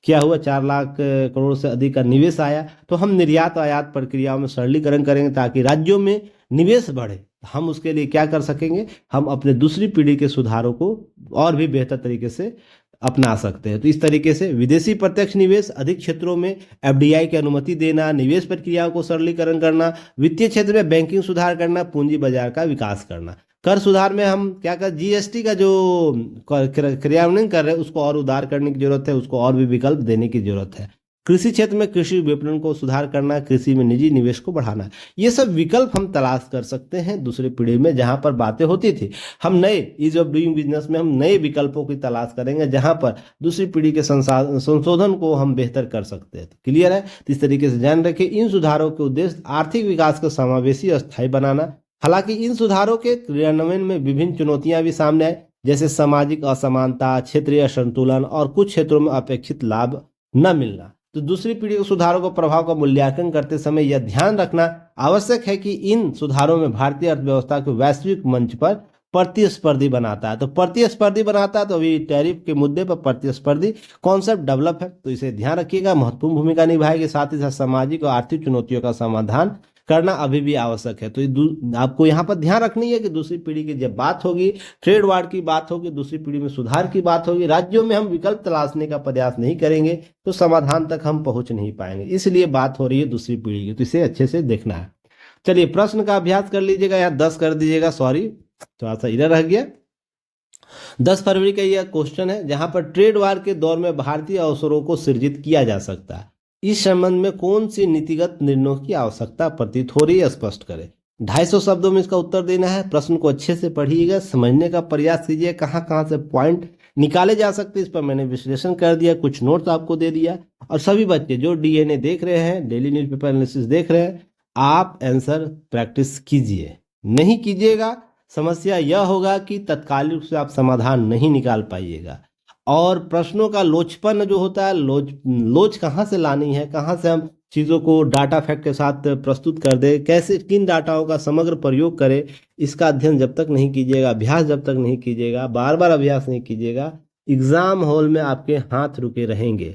क्या हुआ, 4 लाख करोड़ से अधिक का निवेश आया। तो हम निर्यात आयात प्रक्रियाओं में सरलीकरण करेंगे ताकि राज्यों में निवेश बढ़े। हम उसके लिए क्या कर सकेंगे, हम अपने दूसरी पीढ़ी के सुधारों को और भी बेहतर तरीके से अपना सकते हैं। तो इस तरीके से विदेशी प्रत्यक्ष निवेश, अधिक क्षेत्रों में एफडीआई की अनुमति देना, निवेश प्रक्रियाओं को सरलीकरण करना, वित्तीय क्षेत्र में बैंकिंग सुधार करना, पूंजी बाजार का विकास करना। कर सुधार में हम क्या कर, जीएसटी का जो क्रियान्वयन कर रहे हैं उसको और उदार करने की जरूरत है, उसको और भी विकल्प देने की जरूरत है। कृषि क्षेत्र में कृषि विपणन को सुधार करना, कृषि में निजी निवेश को बढ़ाना, ये सब विकल्प हम तलाश कर सकते हैं दूसरी पीढ़ी में। जहां पर बातें होती थी, हम नए ईज ऑफ डूइंग बिजनेस में हम नए विकल्पों की तलाश करेंगे जहां पर दूसरी पीढ़ी के संशोधन को हम बेहतर कर सकते हैं। तो क्लियर है, तो इस तरीके से ध्यान रखें। इन सुधारों के उद्देश्य आर्थिक विकास को समावेशी और स्थायी बनाना। हालांकि इन सुधारों के क्रियान्वयन में विभिन्न चुनौतियां भी सामने आए, जैसे सामाजिक असमानता, क्षेत्रीय असंतुलन और कुछ क्षेत्रों में अपेक्षित लाभ न मिलना। तो दूसरी पीढ़ी के सुधारों को प्रभाव का मूल्यांकन करते समय यह ध्यान रखना आवश्यक है कि इन सुधारों में भारतीय अर्थव्यवस्था को वैश्विक मंच पर प्रतिस्पर्धी बनाता है। तो प्रतिस्पर्धी बनाता है, तो अभी टैरिफ के मुद्दे पर प्रतिस्पर्धी कॉन्सेप्ट डेवलप है, तो इसे ध्यान रखिएगा, महत्वपूर्ण भूमिका निभाएगी। साथ ही साथ सामाजिक और आर्थिक चुनौतियों का समाधान करना अभी भी आवश्यक है। तो आपको यहाँ पर ध्यान रखनी है कि दूसरी पीढ़ी की जब बात होगी, ट्रेड वार की बात होगी, दूसरी पीढ़ी में सुधार की बात होगी, राज्यों में हम विकल्प तलाशने का प्रयास नहीं करेंगे तो समाधान तक हम पहुंच नहीं पाएंगे। इसलिए बात हो रही है दूसरी पीढ़ी की, तो इसे अच्छे से देखना है। चलिए प्रश्न का अभ्यास कर लीजिएगा, यहाँ 10 कर दीजिएगा, सॉरी थोड़ा सा इधर रह गया। 10 फरवरी का यह क्वेश्चन है, जहां पर ट्रेड वार के दौर में भारतीय अवसरों को सृजित किया जा सकता है। इस संबंध में कौन सी नीतिगत निर्णयों की आवश्यकता प्रतीत हो रही है, स्पष्ट करें। 250 शब्दों में इसका उत्तर देना है। प्रश्न को अच्छे से पढ़िएगा, समझने का प्रयास कीजिए, कहाँ कहाँ से पॉइंट निकाले जा सकते हैं, इस पर मैंने विश्लेषण कर दिया, कुछ नोट्स आपको दे दिया। और सभी बच्चे जो डीएनए देख रहे हैं, डेली न्यूज़पेपर एनालिसिस देख रहे हैं, आप आंसर प्रैक्टिस कीजिए। नहीं कीजिएगा, समस्या यह होगा कि तत्कालिक रूप से आप समाधान नहीं निकाल पाइएगा। और प्रश्नों का लोचपन जो होता है, लोच कहाँ से लानी है, कहाँ से हम चीज़ों को डाटा फैक्ट के साथ प्रस्तुत कर दे, कैसे किन डाटाओं का समग्र प्रयोग करें, इसका अध्ययन जब तक नहीं कीजिएगा, अभ्यास जब तक नहीं कीजिएगा, बार बार अभ्यास नहीं कीजिएगा, एग्जाम हॉल में आपके हाथ रुके रहेंगे।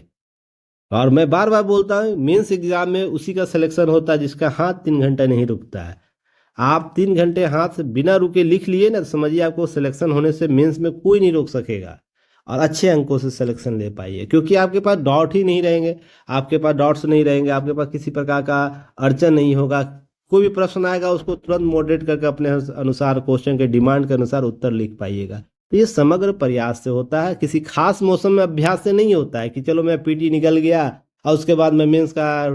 और मैं बार बार बोलता हूँ, मेंस एग्जाम में उसी का सिलेक्शन होता है जिसका हाथ 3 घंटे नहीं रुकता है। आप 3 घंटे हाथ से बिना रुके लिख लिए ना, समझिए आपको सिलेक्शन होने से मेंस में कोई नहीं रोक सकेगा और अच्छे अंकों से सिलेक्शन ले पाइए, क्योंकि आपके पास डाउट ही नहीं रहेंगे, आपके पास डाउट्स नहीं रहेंगे, आपके पास किसी प्रकार का अड़चन नहीं होगा। कोई भी प्रश्न आएगा उसको तुरंत मॉडरेट करके अपने अनुसार, क्वेश्चन के डिमांड के अनुसार उत्तर लिख पाइएगा। तो ये समग्र प्रयास से होता है, किसी खास मौसम में अभ्यास से नहीं होता है कि चलो मैं पीटी निकल गया और उसके बाद मैं मेंस का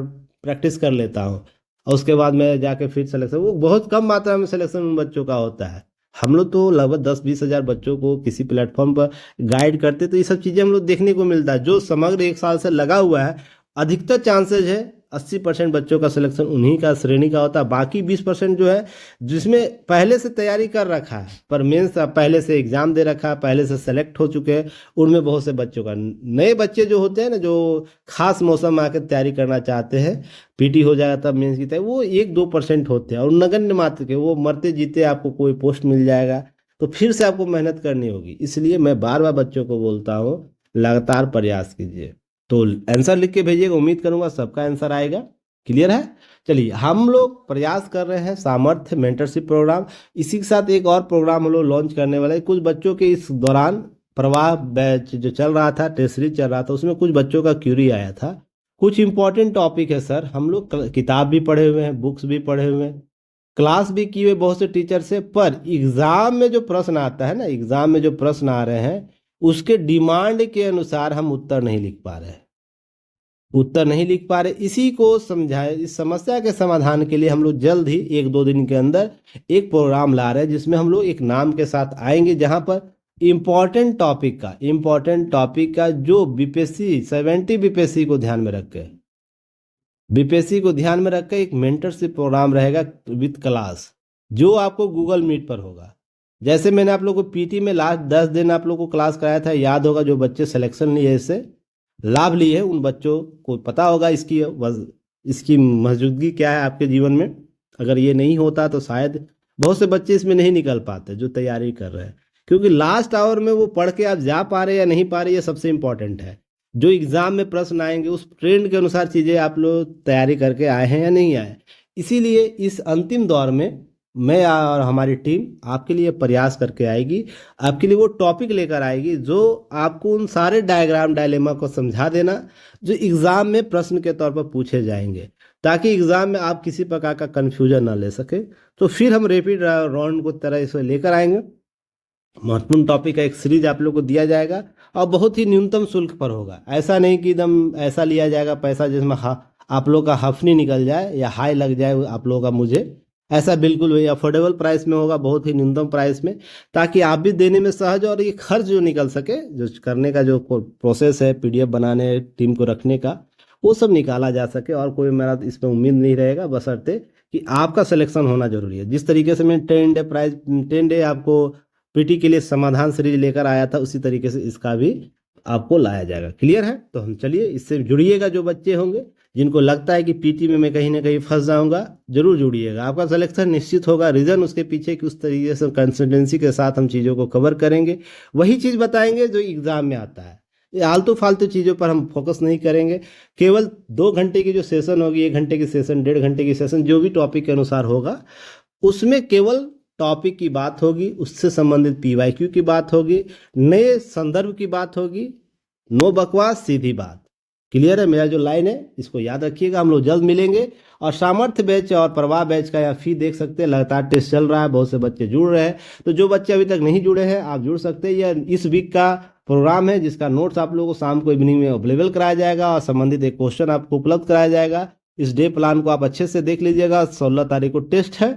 प्रैक्टिस कर लेता हूँ और उसके बाद मैं जाके फिर सिलेक्शन। वो बहुत कम मात्रा में सिलेक्शन उन बच्चों का होता है। हम लोग तो लगभग 10-20 हज़ार बच्चों को किसी प्लेटफॉर्म पर गाइड करते, तो ये सब चीज़ें हम लोग देखने को मिलता है। जो समग्र 1 साल से लगा हुआ है, अधिकतर चांसेज है 80% बच्चों का सिलेक्शन उन्हीं का श्रेणी का होता है। बाकी 20% जो है जिसमें पहले से तैयारी कर रखा है, पर मेंस पहले से एग्जाम दे रखा है, पहले से सेलेक्ट हो चुके हैं, उनमें बहुत से बच्चों का। नए बच्चे जो होते हैं ना, जो खास मौसम में आकर तैयारी करना चाहते हैं, पीटी हो जाएगा तब मेंस की तैयारी, वो 1-2% होते हैं और नगण्य मात्र के, वो मरते जीते आपको कोई पोस्ट मिल जाएगा तो फिर से आपको मेहनत करनी होगी। इसलिए मैं बार बार बच्चों को बोलता हूँ, लगातार प्रयास कीजिए। तो आंसर लिख के भेजिएगा, उम्मीद करूंगा सबका आंसर आएगा। क्लियर है? चलिए, हम लोग प्रयास कर रहे हैं सामर्थ्य मेंटरशिप प्रोग्राम, इसी के साथ एक और प्रोग्राम हम लोग लॉन्च करने वाले हैं। कुछ बच्चों के इस दौरान प्रवाह बैच जो चल रहा था, टेस्ट सीरीज चल रहा था, उसमें कुछ बच्चों का क्यूरी आया था। कुछ इंपॉर्टेंट टॉपिक है सर, हम लोग किताब भी पढ़े हुए हैं, बुक्स भी पढ़े हुए हैं, क्लास भी की हुए बहुत से टीचर से, पर एग्जाम में जो प्रश्न आता है ना, एग्जाम में जो प्रश्न आ रहे हैं उसके डिमांड के अनुसार हम उत्तर नहीं लिख पा रहे, उत्तर नहीं लिख पा रहे। इसी को समझाए, इस समस्या के समाधान के लिए हम लोग जल्द ही 1-2 दिन के अंदर एक प्रोग्राम ला रहे हैं, जिसमें हम लोग एक नाम के साथ आएंगे, जहां पर इम्पॉर्टेंट टॉपिक का जो बीपीएससी 70 बीपीएससी को ध्यान में रख के, बीपीएससी को ध्यान में रख के एक मेंटरशिप प्रोग्राम रहेगा विद क्लास, जो आपको गूगल मीट पर होगा। जैसे मैंने आप लोग को पीटी में लास्ट 10 दिन आप लोग को क्लास कराया था, याद होगा, जो बच्चे सिलेक्शन लिए, इससे लाभ लिए हैं, उन बच्चों को पता होगा इसकी मौजूदगी क्या है आपके जीवन में। अगर ये नहीं होता तो शायद बहुत से बच्चे इसमें नहीं निकल पाते जो तैयारी कर रहे हैं, क्योंकि लास्ट आवर में वो पढ़ के आप जा पा रहे या नहीं पा रहे, ये सबसे इंपॉर्टेंट है। जो एग्जाम में प्रश्न आएंगे उस ट्रेंड के अनुसार चीज़ें आप लोग तैयारी करके आए हैं या नहीं आए। इसीलिए इस अंतिम दौर में मैं और हमारी टीम आपके लिए प्रयास करके आएगी, आपके लिए वो टॉपिक लेकर आएगी जो आपको उन सारे डायग्राम डायलेमा को समझा देना जो एग्ज़ाम में प्रश्न के तौर पर पूछे जाएंगे, ताकि एग्ज़ाम में आप किसी प्रकार का कन्फ्यूजन ना ले सके। तो फिर हम रैपिड राउंड को तरह इसे लेकर आएंगे। महत्वपूर्ण टॉपिक का एक सीरीज आप लोग को दिया जाएगा और बहुत ही न्यूनतम शुल्क पर होगा। ऐसा नहीं कि एकदम ऐसा लिया जाएगा पैसा जिसमें आप लोग का हफनी निकल जाए या हाई लग जाए आप लोगों का मुझे, ऐसा बिल्कुल भी अफोर्डेबल प्राइस में होगा, बहुत ही न्यूनतम प्राइस में, ताकि आप भी देने में सहज और ये खर्च जो निकल सके, जो करने का जो प्रोसेस है पीडीएफ बनाने, टीम को रखने का, वो सब निकाला जा सके। और कोई मेरा इसमें उम्मीद नहीं रहेगा, बशर्ते कि आपका सिलेक्शन होना जरूरी है। जिस तरीके से मैं 10 डे आपको पीटी के लिए समाधान सीरीज लेकर आया था, उसी तरीके से इसका भी आपको लाया जाएगा। क्लियर है? तो हम चलिए इससे जुड़िएगा। जो बच्चे होंगे जिनको लगता है कि पीटी में मैं कहीं ना कहीं फंस जाऊंगा, जरूर जुड़िएगा, आपका सिलेक्शन निश्चित होगा। रीज़न उसके पीछे कि उस तरीके से कंसिस्टेंसी के साथ हम चीज़ों को कवर करेंगे, वही चीज़ बताएंगे जो एग्ज़ाम में आता है। ये आलतू फालतू चीज़ों पर हम फोकस नहीं करेंगे। केवल 2 घंटे की जो सेशन होगी, 1 घंटे की सेशन, 1.5 घंटे की सेशन, जो भी टॉपिक के अनुसार होगा, उसमें केवल टॉपिक की बात होगी, उससे संबंधित पीवाईक्यू की बात होगी, नए संदर्भ की बात होगी, नो बकवास, सीधी बात। क्लियर है? मेरा जो लाइन है इसको याद रखिएगा। हम लोग जल्द मिलेंगे। और सामर्थ्य बैच और प्रवाह बैच का यहाँ फी देख सकते हैं, लगातार टेस्ट चल रहा है, बहुत से बच्चे जुड़ रहे हैं। तो जो बच्चे अभी तक नहीं जुड़े हैं, आप जुड़ सकते हैं। या इस वीक का प्रोग्राम है जिसका नोट्स आप लोगों को शाम को इवनिंग में अवेलेबल कराया जाएगा और संबंधित एक क्वेश्चन आपको उपलब्ध कराया जाएगा। इस डे प्लान को आप अच्छे से देख लीजिएगा। 16 तारीख को टेस्ट है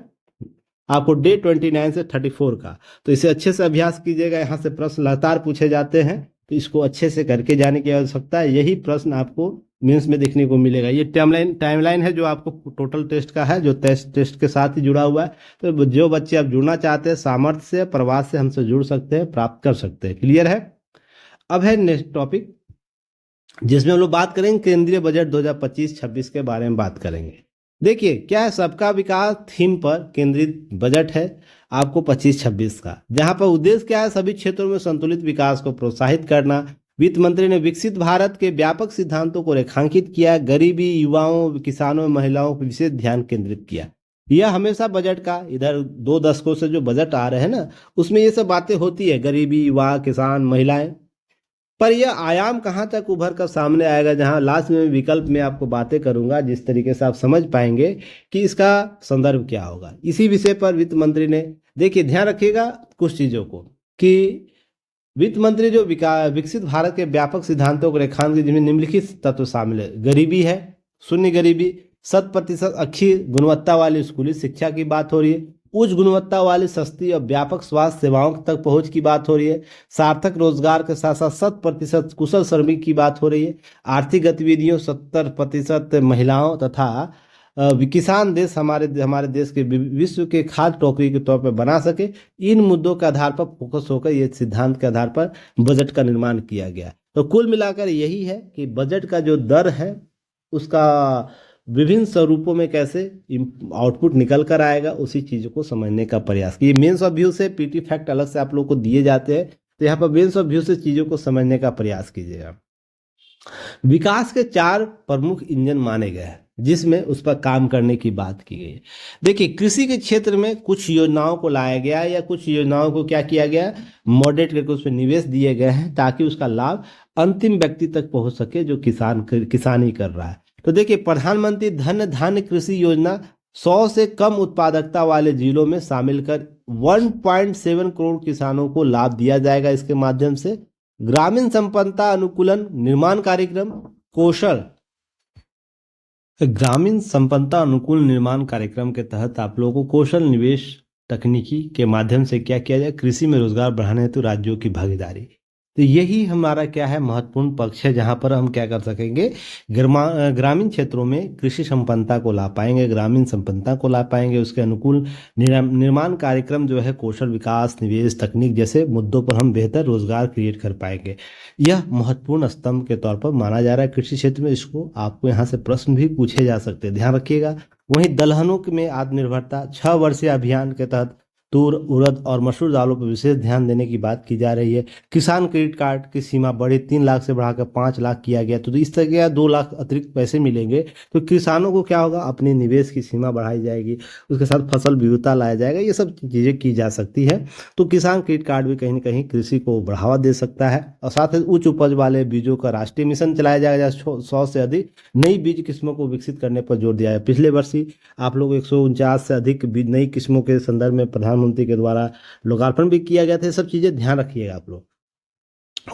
आपको डे 29 से 34 का, तो इसे अच्छे से अभ्यास कीजिएगा। यहाँ से प्रश्न लगातार पूछे जाते हैं, तो इसको अच्छे से करके जाने की आवश्यकता है। यही प्रश्न आपको मेंस में देखने को मिलेगा। ये टाइमलाइन है जो आपको टोटल टेस्ट का है, जो टेस्ट के साथ ही जुड़ा हुआ है। तो जो बच्चे आप जुड़ना चाहते हैं सामर्थ्य से, प्रवास से हमसे जुड़ सकते हैं, प्राप्त कर सकते हैं। क्लियर है। अब है नेक्स्ट टॉपिक जिसमें हम लोग बात करेंगे केंद्रीय बजट 2025-26 के बारे में बात करेंगे। देखिए क्या है, सबका विकास थीम पर केंद्रित बजट है आपको 25-26 का, जहां पर उद्देश्य क्या है, सभी क्षेत्रों में संतुलित विकास को प्रोत्साहित करना। वित्त मंत्री ने विकसित भारत के व्यापक सिद्धांतों को रेखांकित किया। गरीबी, युवाओं, किसानों, महिलाओं पर विशेष ध्यान केंद्रित किया। यह हमेशा बजट का, इधर 2 दशकों से जो बजट आ रहे हैं ना, उसमें ये सब बातें होती है, गरीबी, युवा, किसान, महिलाएं। पर यह आयाम कहाँ तक उभर कर सामने आएगा, जहां लास्ट में विकल्प में आपको बातें करूंगा, जिस तरीके से आप समझ पाएंगे कि इसका संदर्भ क्या होगा। इसी विषय पर वित्त मंत्री ने, देखिए ध्यान रखिएगा कुछ चीज़ों को, कि वित्त मंत्री जो विकसित भारत के व्यापक सिद्धांतों को रेखांकित, जिनमें निम्नलिखित तत्व शामिल है। गरीबी है, शून्य गरीबी, 100% अच्छी गुणवत्ता वाली स्कूली शिक्षा की बात हो रही है। उच्च गुणवत्ता वाली सस्ती और व्यापक स्वास्थ्य सेवाओं तक पहुंच की बात हो रही है। सार्थक रोजगार के साथ साथ 100% कुशल श्रमिक की बात हो रही है। आर्थिक गतिविधियों 70% महिलाओं तथा किसान देश हमारे देश के विश्व के खाद्य टोकरी के तौर पर बना सके। इन मुद्दों के आधार पर फोकस होकर ये सिद्धांत के आधार पर बजट का निर्माण किया गया। तो कुल मिलाकर यही है कि बजट का जो दर है उसका विभिन्न स्वरूपों में कैसे आउटपुट निकल कर आएगा, उसी चीज़ों को समझने का प्रयास किए। मेंस ऑफ व्यू से पीटी फैक्ट अलग से आप लोग को दिए जाते हैं, तो यहाँ पर मेंस ऑफ व्यू से चीज़ों को समझने का प्रयास कीजिएगा। विकास के 4 प्रमुख इंजन माने गए हैं, जिसमें उस पर काम करने की बात की गई है। देखिए कृषि के क्षेत्र में कुछ योजनाओं को लाया गया है, या कुछ योजनाओं को क्या किया गया, मॉडरेट करके उसमें निवेश दिए गए हैं, ताकि उसका लाभ अंतिम व्यक्ति तक पहुंच सके जो किसानी कर रहा है। तो देखिए प्रधानमंत्री धन धान्य कृषि योजना 100 से कम उत्पादकता वाले जिलों में शामिल कर 1.7 करोड़ किसानों को लाभ दिया जाएगा। इसके माध्यम से ग्रामीण संपन्नता अनुकूलन निर्माण कार्यक्रम, ग्रामीण संपन्नता अनुकूल निर्माण कार्यक्रम के तहत आप लोगों को कौशल निवेश तकनीकी के माध्यम से क्या किया जाए, कृषि में रोजगार बढ़ाने हेतु राज्यों की भागीदारी। तो यही हमारा क्या है, महत्वपूर्ण पक्ष है, जहां पर हम क्या कर सकेंगे, ग्रामीण क्षेत्रों में कृषि संपन्नता को ला पाएंगे, ग्रामीण संपन्नता को ला पाएंगे। उसके अनुकूल निर्माण कार्यक्रम जो है, कौशल विकास, निवेश, तकनीक जैसे मुद्दों पर हम बेहतर रोजगार क्रिएट कर पाएंगे। यह महत्वपूर्ण स्तंभ के तौर पर माना जा रहा है कृषि क्षेत्र में। इसको आपको यहाँ से प्रश्न भी पूछे जा सकते हैं, ध्यान रखिएगा। वहीं दलहनों में आत्मनिर्भरता, 6 वर्षीय अभियान के तहत तूर, उड़द और मसूर दालों पर विशेष ध्यान देने की बात की जा रही है। किसान क्रेडिट कार्ड की सीमा बढ़ी, 3 लाख से बढ़ाकर 5 लाख किया गया। तो इस तरह के 2 लाख अतिरिक्त पैसे मिलेंगे, तो किसानों को क्या होगा, अपने निवेश की सीमा बढ़ाई जाएगी, उसके साथ फसल विविधता लाया जाएगा। ये सब चीज़ें की जा सकती है। तो किसान क्रेडिट कार्ड भी कहीं ना कहीं कृषि को बढ़ावा दे सकता है। और साथ ही उच्च उपज वाले बीजों का राष्ट्रीय मिशन चलाया जाएगा, 100 से अधिक नई बीज किस्मों को विकसित करने पर जोर दिया है। पिछले वर्ष ही आप लोग 149 से अधिक नई किस्मों के संदर्भ में प्रधानमंत्री के द्वारा लोकार्पण भी किया गया था। ये सब चीजें ध्यान रखिएगा आप लोग।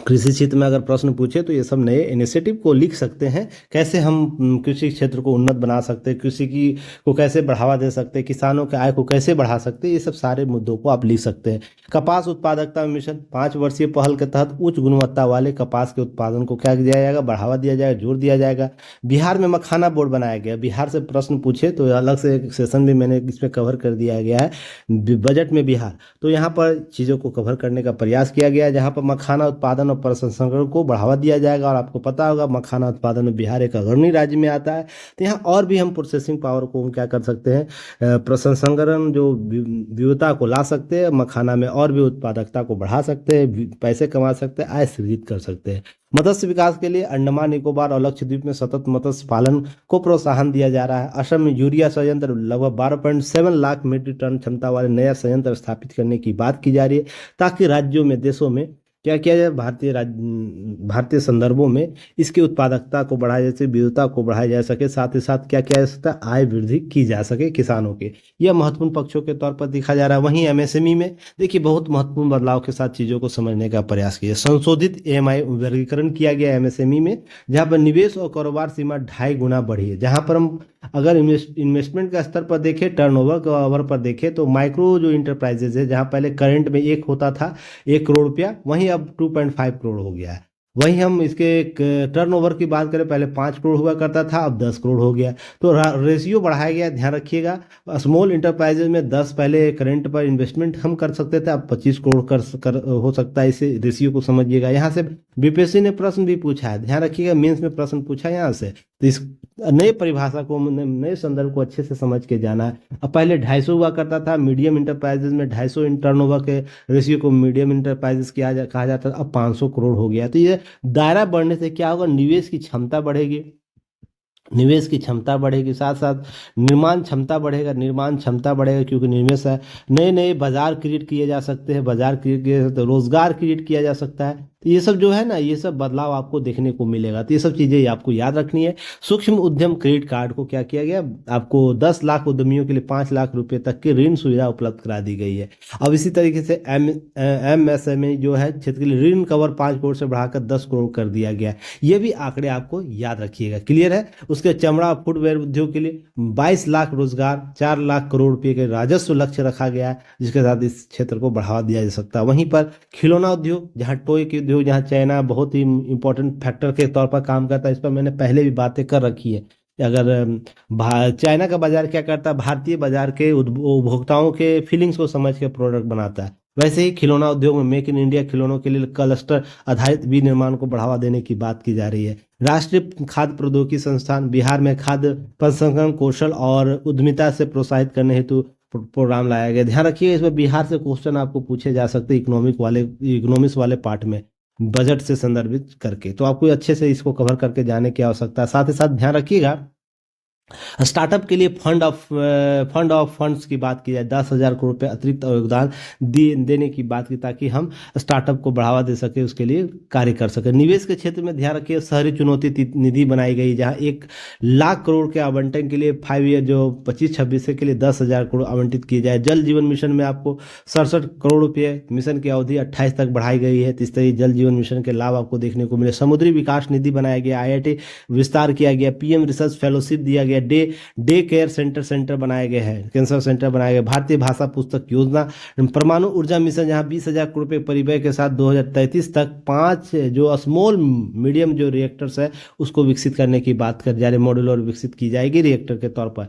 कृषि क्षेत्र में अगर प्रश्न पूछे तो ये सब नए इनिशिएटिव को लिख सकते हैं, कैसे हम कृषि क्षेत्र को उन्नत बना सकते हैं, कृषि की को कैसे बढ़ावा दे सकते हैं, किसानों के आय को कैसे बढ़ा सकते हैं, ये सब सारे मुद्दों को आप लिख सकते हैं। कपास उत्पादकता मिशन 5 वर्षीय पहल के तहत उच्च गुणवत्ता वाले कपास के उत्पादन को क्या दिया जाएगा, बढ़ावा दिया जाएगा, जोर दिया जाएगा। बिहार में मखाना बोर्ड बनाया गया। बिहार से प्रश्न पूछे तो अलग से एक सेशन भी मैंने इसमें कवर कर दिया गया है बजट में बिहार। तो यहाँ पर चीज़ों को कवर करने का प्रयास किया गया है, जहाँ पर मखाना उत्पादन और प्रसंस्करण को बढ़ावा दिया जाएगा। और आपको पता होगा मखाना उत्पादन में बिहार एक अग्रणी राज्य में आता है। तो यहाँ और भी हम प्रोसेसिंग पावर को हम क्या कर सकते हैं, प्रसंस्करण जो विविधता को ला सकते हैं, मखाना में और भी उत्पादकता को बढ़ा सकते हैं, पैसे कमा सकते हैं, आय सृजित कर सकते हैं। मत्स्य विकास के लिए अंडमान निकोबार और लक्षद्वीप में सतत मत्स्य पालन को प्रोत्साहन दिया जा रहा है। असम में यूरिया संयंत्र लगभग 12.7 लाख मीट्रिक टन क्षमता वाले नया संयंत्र स्थापित करने की बात की जा रही है, ताकि राज्यों में, देशों में क्या किया जाए भारतीय संदर्भों में इसकी उत्पादकता को बढ़ाया जा सके, विविधता को बढ़ाया जा सके, साथ ही साथ क्या किया जा सकता है, आय वृद्धि की जा सके किसानों के। यह महत्वपूर्ण पक्षों के तौर पर देखा जा रहा है। वहीं एमएसएमई में देखिए बहुत महत्वपूर्ण बदलाव के साथ चीज़ों को समझने का प्रयास किया। संशोधित एएमआई वर्गीकरण किया गया एमएसएमई में, जहाँ पर निवेश और कारोबार सीमा 2.5 गुना बढ़ी है। जहाँ पर हम अगर इन्वेस्टमेंट का स्तर पर देखें, टर्नओवर का ओवर पर देखें, तो माइक्रो जो इंटरप्राइजेज है, जहाँ पहले करंट में एक होता था 1 करोड़ रुपया, वहीं अब 2.5 करोड़ हो गया है। वहीं हम इसके टर्नओवर की बात करें, पहले 5 करोड़ हुआ करता था, अब 10 करोड़ हो गया। तो रेशियो बढ़ाया गया, ध्यान रखिएगा। स्मॉल इंटरप्राइजेज में 10 पहले करंट पर इन्वेस्टमेंट हम कर सकते थे, अब 25 करोड़ हो सकता है। इसे रेशियो को समझिएगा। यहाँ से बीपीएससी ने प्रश्न भी पूछा है, ध्यान रखिएगा, मेंस में प्रश्न पूछा है यहाँ से। तो इस नए परिभाषा को, नए संदर्भ को अच्छे से समझ के जाना है। अब पहले 250 हुआ करता था, मीडियम इंटरप्राइजेज में 250 टर्नओवर के रेशियो को मीडियम इंटरप्राइजेस कहा जाता था, अब 500 करोड़ हो गया। तो ये दायरा बढ़ने से क्या होगा, निवेश की क्षमता बढ़ेगी, निवेश की क्षमता बढ़ेगी, साथ साथ निर्माण क्षमता बढ़ेगा, निर्माण क्षमता बढ़ेगा, क्योंकि निवेश है। नए नए बाजार क्रिएट किए जा सकते हैं, बाजार क्रिएट किए जा सकते हैं, रोजगार क्रिएट किया जा सकता है। तो ये सब जो है ना, ये सब बदलाव आपको देखने को मिलेगा। तो ये सब चीज़ें आपको याद रखनी है। सूक्ष्म उद्यम क्रेडिट कार्ड को क्या किया गया, आपको 10 लाख उद्यमियों के लिए 5 लाख रुपए तक की ऋण सुविधा उपलब्ध करा दी गई है। अब इसी तरीके से एमएसएमई जो है क्षेत्र के लिए ऋण कवर 5 करोड़ से बढ़ाकर 10 करोड़ कर दिया गया है। ये भी आंकड़े आपको याद रखिएगा, क्लियर है। उसके चमड़ा फुटवेयर उद्योग के लिए 22 लाख रोजगार, 4 लाख करोड़ रुपए के राजस्व लक्ष्य रखा गया है, जिसके साथ इस क्षेत्र को बढ़ावा दिया जा सकता है। वहीं पर खिलौना उद्योग, जहां टॉय के उद्योग, जहां चाइना बहुत ही इंपॉर्टेंट फैक्टर के तौर पर काम करता है, इस पर मैंने पहले भी बातें कर रखी है। अगर चाइना का बाजार क्या करता है, भारतीय बाजार के उपभोक्ताओं के फीलिंग्स को समझ के प्रोडक्ट बनाता है। वैसे ही खिलौना उद्योग में मेक इन इंडिया खिलौनों के लिए क्लस्टर आधारित विनिर्माण को बढ़ावा देने की बात की जा रही है। राष्ट्रीय खाद्य प्रौद्योगिकी संस्थान बिहार में खाद्य प्रसंस्करण कौशल और उद्यमिता से प्रोत्साहित करने हेतु प्रोग्राम लाया गया। ध्यान रखिए, इसमें बिहार से क्वेश्चन आपको पूछे जा सकते हैं इकोनॉमिक्स वाले पार्ट में, बजट से संदर्भित करके। तो आपको अच्छे से इसको कवर करके जाने की आवश्यकता है। साथ ही साथ ध्यान रखिएगा, स्टार्टअप के लिए फंड ऑफ फंड्स की बात की जाए, 10,000 करोड़ रुपये अतिरिक्त योगदान देने की बात की, ताकि हम स्टार्टअप को बढ़ावा दे सके, उसके लिए कार्य कर सके। निवेश के क्षेत्र में ध्यान रखिए, शहरी चुनौती निधि बनाई गई, जहां 1 लाख करोड़ के आवंटन के लिए 5 ईयर जो 25-26 के लिए 10,000 करोड़ आवंटित किए जाए। जल जीवन मिशन में आपको 67 करोड़ रुपये, मिशन की अवधि 28 तक बढ़ाई गई है। इस तरह जल जीवन मिशन के लाभ आपको देखने को मिले। समुद्री विकास निधि बनाया गया, IIT विस्तार किया गया, PM रिसर्च फेलोशिप दिया गया, डे केयर सेंटर बनाए गए हैं, कैंसर सेंटर बनाए गए। भारतीय भाषा पुस्तक योजना, परमाणु ऊर्जा मिशन, जहां 20,000 करोड़ रुपए परिव्यय के साथ 2033 तक 5 जो स्मॉल मीडियम जो रिएक्टर्स है उसको विकसित करने की बात कर जा रहे, मॉड्यूलर विकसित की जाएगी रिएक्टर के तौर पर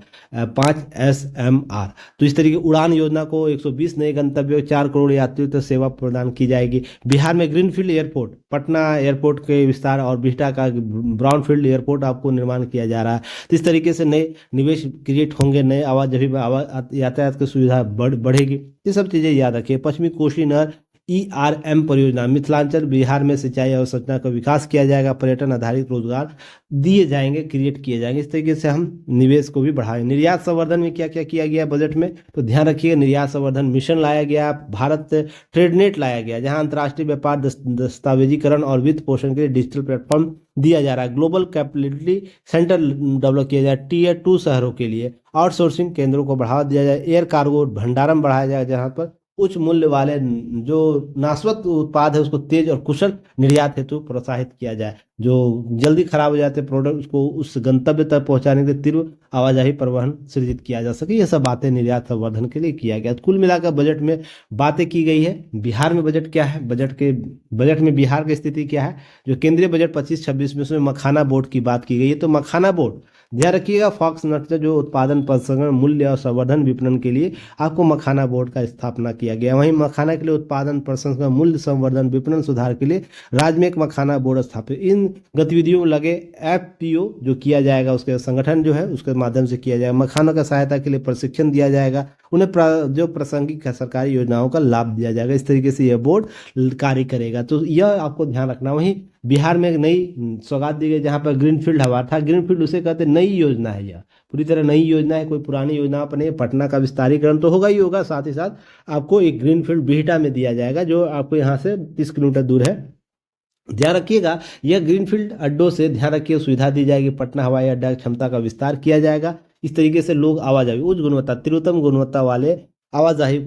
5 SMR। तो इस तरीके उड़ान योजना को 120 नए गंतव्यों, 4 करोड़ यात्रियों तक सेवा प्रदान की जाएगी। बिहार में ग्रीनफील्ड एयरपोर्ट, पटना एयरपोर्ट के विस्तार और बिहटा का ब्राउनफील्ड एयरपोर्ट आपको निर्माण किया जा रहा है। तो इस तरीके से नए निवेश क्रिएट होंगे, नए यातायात की सुविधा बढ़ेगी। ये सब चीजें याद रखिए। पश्चिमी कोसी नहर ERM परियोजना, मिथिलांचल बिहार में सिंचाई अवसंरचना का विकास किया जाएगा, पर्यटन आधारित रोजगार दिए जाएंगे, क्रिएट किए जाएंगे। इस तरीके से हम निवेश को भी बढ़ाएंगे। निर्यात संवर्धन में क्या क्या किया गया बजट में, तो ध्यान रखिए, निर्यात संवर्धन मिशन लाया गया, भारत ट्रेडनेट लाया गया, जहां अंतर्राष्ट्रीय व्यापार दस्तावेजीकरण और वित्त पोषण के लिए डिजिटल प्लेटफॉर्म दिया जा रहा है। ग्लोबल कैपेबिलिटी सेंटर डेवलप किया जाए Tier 2 शहरों के लिए। आउटसोर्सिंग केंद्रों को बढ़ावा दिया जाए। एयर कार्गो भंडारण बढ़ाया जाए, जहां पर उच्च मूल्य वाले जो नाशवंत उत्पाद है उसको तेज और कुशल निर्यात हेतु प्रोत्साहित किया जाए। जो जल्दी खराब हो जाते प्रोडक्ट, उसको उस गंतव्य तक पहुंचाने के लिए तीव्र आवाजाही परिवहन सृजित किया जा सके। ये सब बातें निर्यात संवर्धन के लिए किया गया। कुल मिलाकर बजट में बातें की गई है। बिहार में बजट क्या है, बजट में बिहार की स्थिति क्या है, जो केंद्रीय बजट 25-26 में उसमें मखाना बोर्ड की बात की गई है। तो मखाना बोर्ड ध्यान रखिएगा, फॉक्स नट्स जो उत्पादन प्रसंस्करण मूल्य और संवर्धन विपणन के लिए आपको मखाना बोर्ड का स्थापना किया गया। वहीं मखाना के लिए उत्पादन प्रसंस्करण मूल्य संवर्धन विपणन सुधार के लिए राज्य में एक मखाना बोर्ड स्थापित। इन गतिविधियों में लगे एफपीओ जो किया जाएगा, उसके संगठन जो है उसके माध्यम से किया जाएगा। मखानों का सहायता के लिए प्रशिक्षण दिया जाएगा, उन्हें जो प्रासंगिक सरकारी योजनाओं का लाभ दिया जाएगा। इस तरीके से यह बोर्ड कार्य करेगा। तो यह आपको ध्यान रखना। वहीं बिहार में एक नई सौगात दी गई जहाँ पर ग्रीनफील्ड हवा था। ग्रीनफील्ड उसे कहते हैं, नई योजना है, यह पूरी तरह नई योजना है, कोई पुरानी योजना पर नहीं। पटना का विस्तारीकरण तो होगा ही होगा, साथ ही साथ आपको एक ग्रीनफील्ड बिहटा में दिया जाएगा जो आपको यहाँ से 30 किलोमीटर दूर है। ध्यान रखिएगा, यह ग्रीनफील्ड अड्डों से ध्यान रखिए सुविधा दी जाएगी। पटना हवाई अड्डा क्षमता का विस्तार किया जाएगा। इस तरीके से लोग आवाजाही उच्च गुणवत्ता, तिरुत्तम गुणवत्ता वाले आवाजाही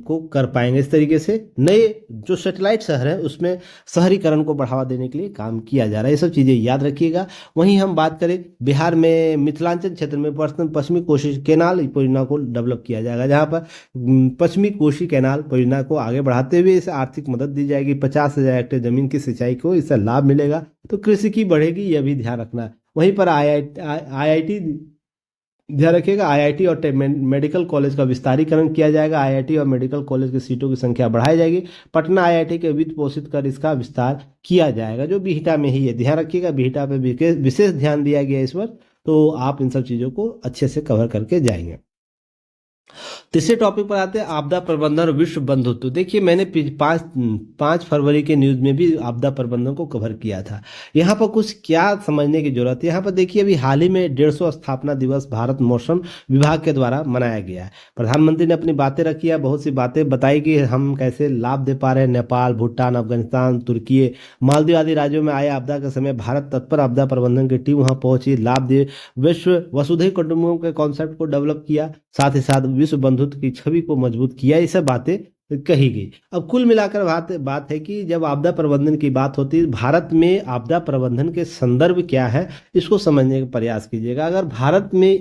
को कर पाएंगे। इस तरीके से नए जो सैटेलाइट शहर है उसमें शहरीकरण को बढ़ावा देने के लिए काम किया जा रहा है। ये सब चीज़ें याद रखिएगा। वहीं हम बात करें बिहार में मिथिलांचल क्षेत्र में पश्चिमी कोशी कैनाल परियोजना को डेवलप किया जाएगा, जहाँ पर पश्चिमी कोशी कैनाल परियोजना को आगे बढ़ाते हुए इसे आर्थिक मदद दी जाएगी। 50,000 हेक्टेयर जमीन की सिंचाई को इससे लाभ मिलेगा, तो कृषि की बढ़ेगी, यह भी ध्यान रखना। वहीं पर IIT ध्यान रखिएगा, IIT और मेडिकल कॉलेज का विस्तारीकरण किया जाएगा। IIT और मेडिकल कॉलेज की सीटों की संख्या बढ़ाई जाएगी। पटना IIT के वित्त पोषित कर इसका विस्तार किया जाएगा, जो बिहटा में ही है। ध्यान रखिएगा, बिहटा पे विशेष ध्यान दिया गया इस पर, तो आप इन सब चीज़ों को अच्छे से कवर करके जाएंगे। तीसरे टॉपिक पर आते हैं, आपदा प्रबंधन और विश्व बंधुत्व। देखिए, मैंने 5 फरवरी के न्यूज़ में भी आपदा प्रबंधन को कवर किया था। यहाँ पर कुछ क्या समझने की जरूरत है। यहाँ पर देखिए, अभी हाल ही में 150 स्थापना दिवस भारत मौसम विभाग के द्वारा मनाया गया है। प्रधानमंत्री ने अपनी बातें रखी है, बहुत सी बातें बताई कि हम कैसे लाभ दे पा रहे हैं। नेपाल, भूटान, अफगानिस्तान, तुर्की, मालदीव आदि राज्यों में आए आपदा के समय भारत तत्पर आपदा प्रबंधन की टीम वहाँ पहुंची, लाभ दिए, विश्व वसुधैव कुटुंबकम के कॉन्सेप्ट को डेवलप किया, साथ ही साथ विश्व बंधुत्व की छवि को मजबूत किया। ये सब बातें कही गई। अब कुल मिलाकर बात है कि जब आपदा प्रबंधन की बात होती है, भारत में आपदा प्रबंधन के संदर्भ क्या है, इसको समझने का प्रयास कीजिएगा। अगर भारत में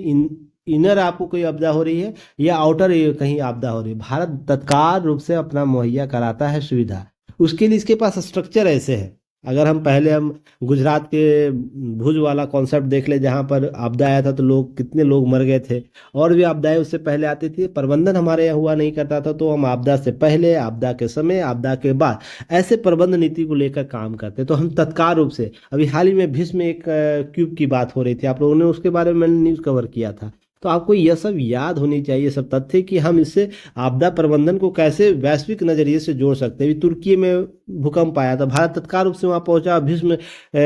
इनर आपको कोई आपदा हो रही है या आउटर कहीं आपदा हो रही है, भारत तत्काल रूप से अपना मुहैया कराता है सुविधा। उसके लिए इसके पास स्ट्रक्चर ऐसे है। अगर हम गुजरात के भुज वाला कॉन्सेप्ट देख ले, जहाँ पर आपदा आया था तो कितने लोग मर गए थे, और भी आपदाएं उससे पहले आती थी। प्रबंधन हमारे यहाँ हुआ नहीं करता था, तो हम आपदा से पहले, आपदा के समय, आपदा के बाद ऐसे प्रबंध नीति को लेकर काम करते। तो हम तत्काल रूप से, अभी हाल ही में भीष्म एक क्यूब की बात हो रही थी, आप लोगों ने उसके बारे में मैंने न्यूज़ कवर किया था। तो आपको यह सब याद होनी चाहिए, सब तथ्य, कि हम इससे आपदा प्रबंधन को कैसे वैश्विक नजरिए से जोड़ सकते हैं। तुर्की में भूकंप आया था, भारत तत्काल रूप से वहाँ पहुंचा, भीष्म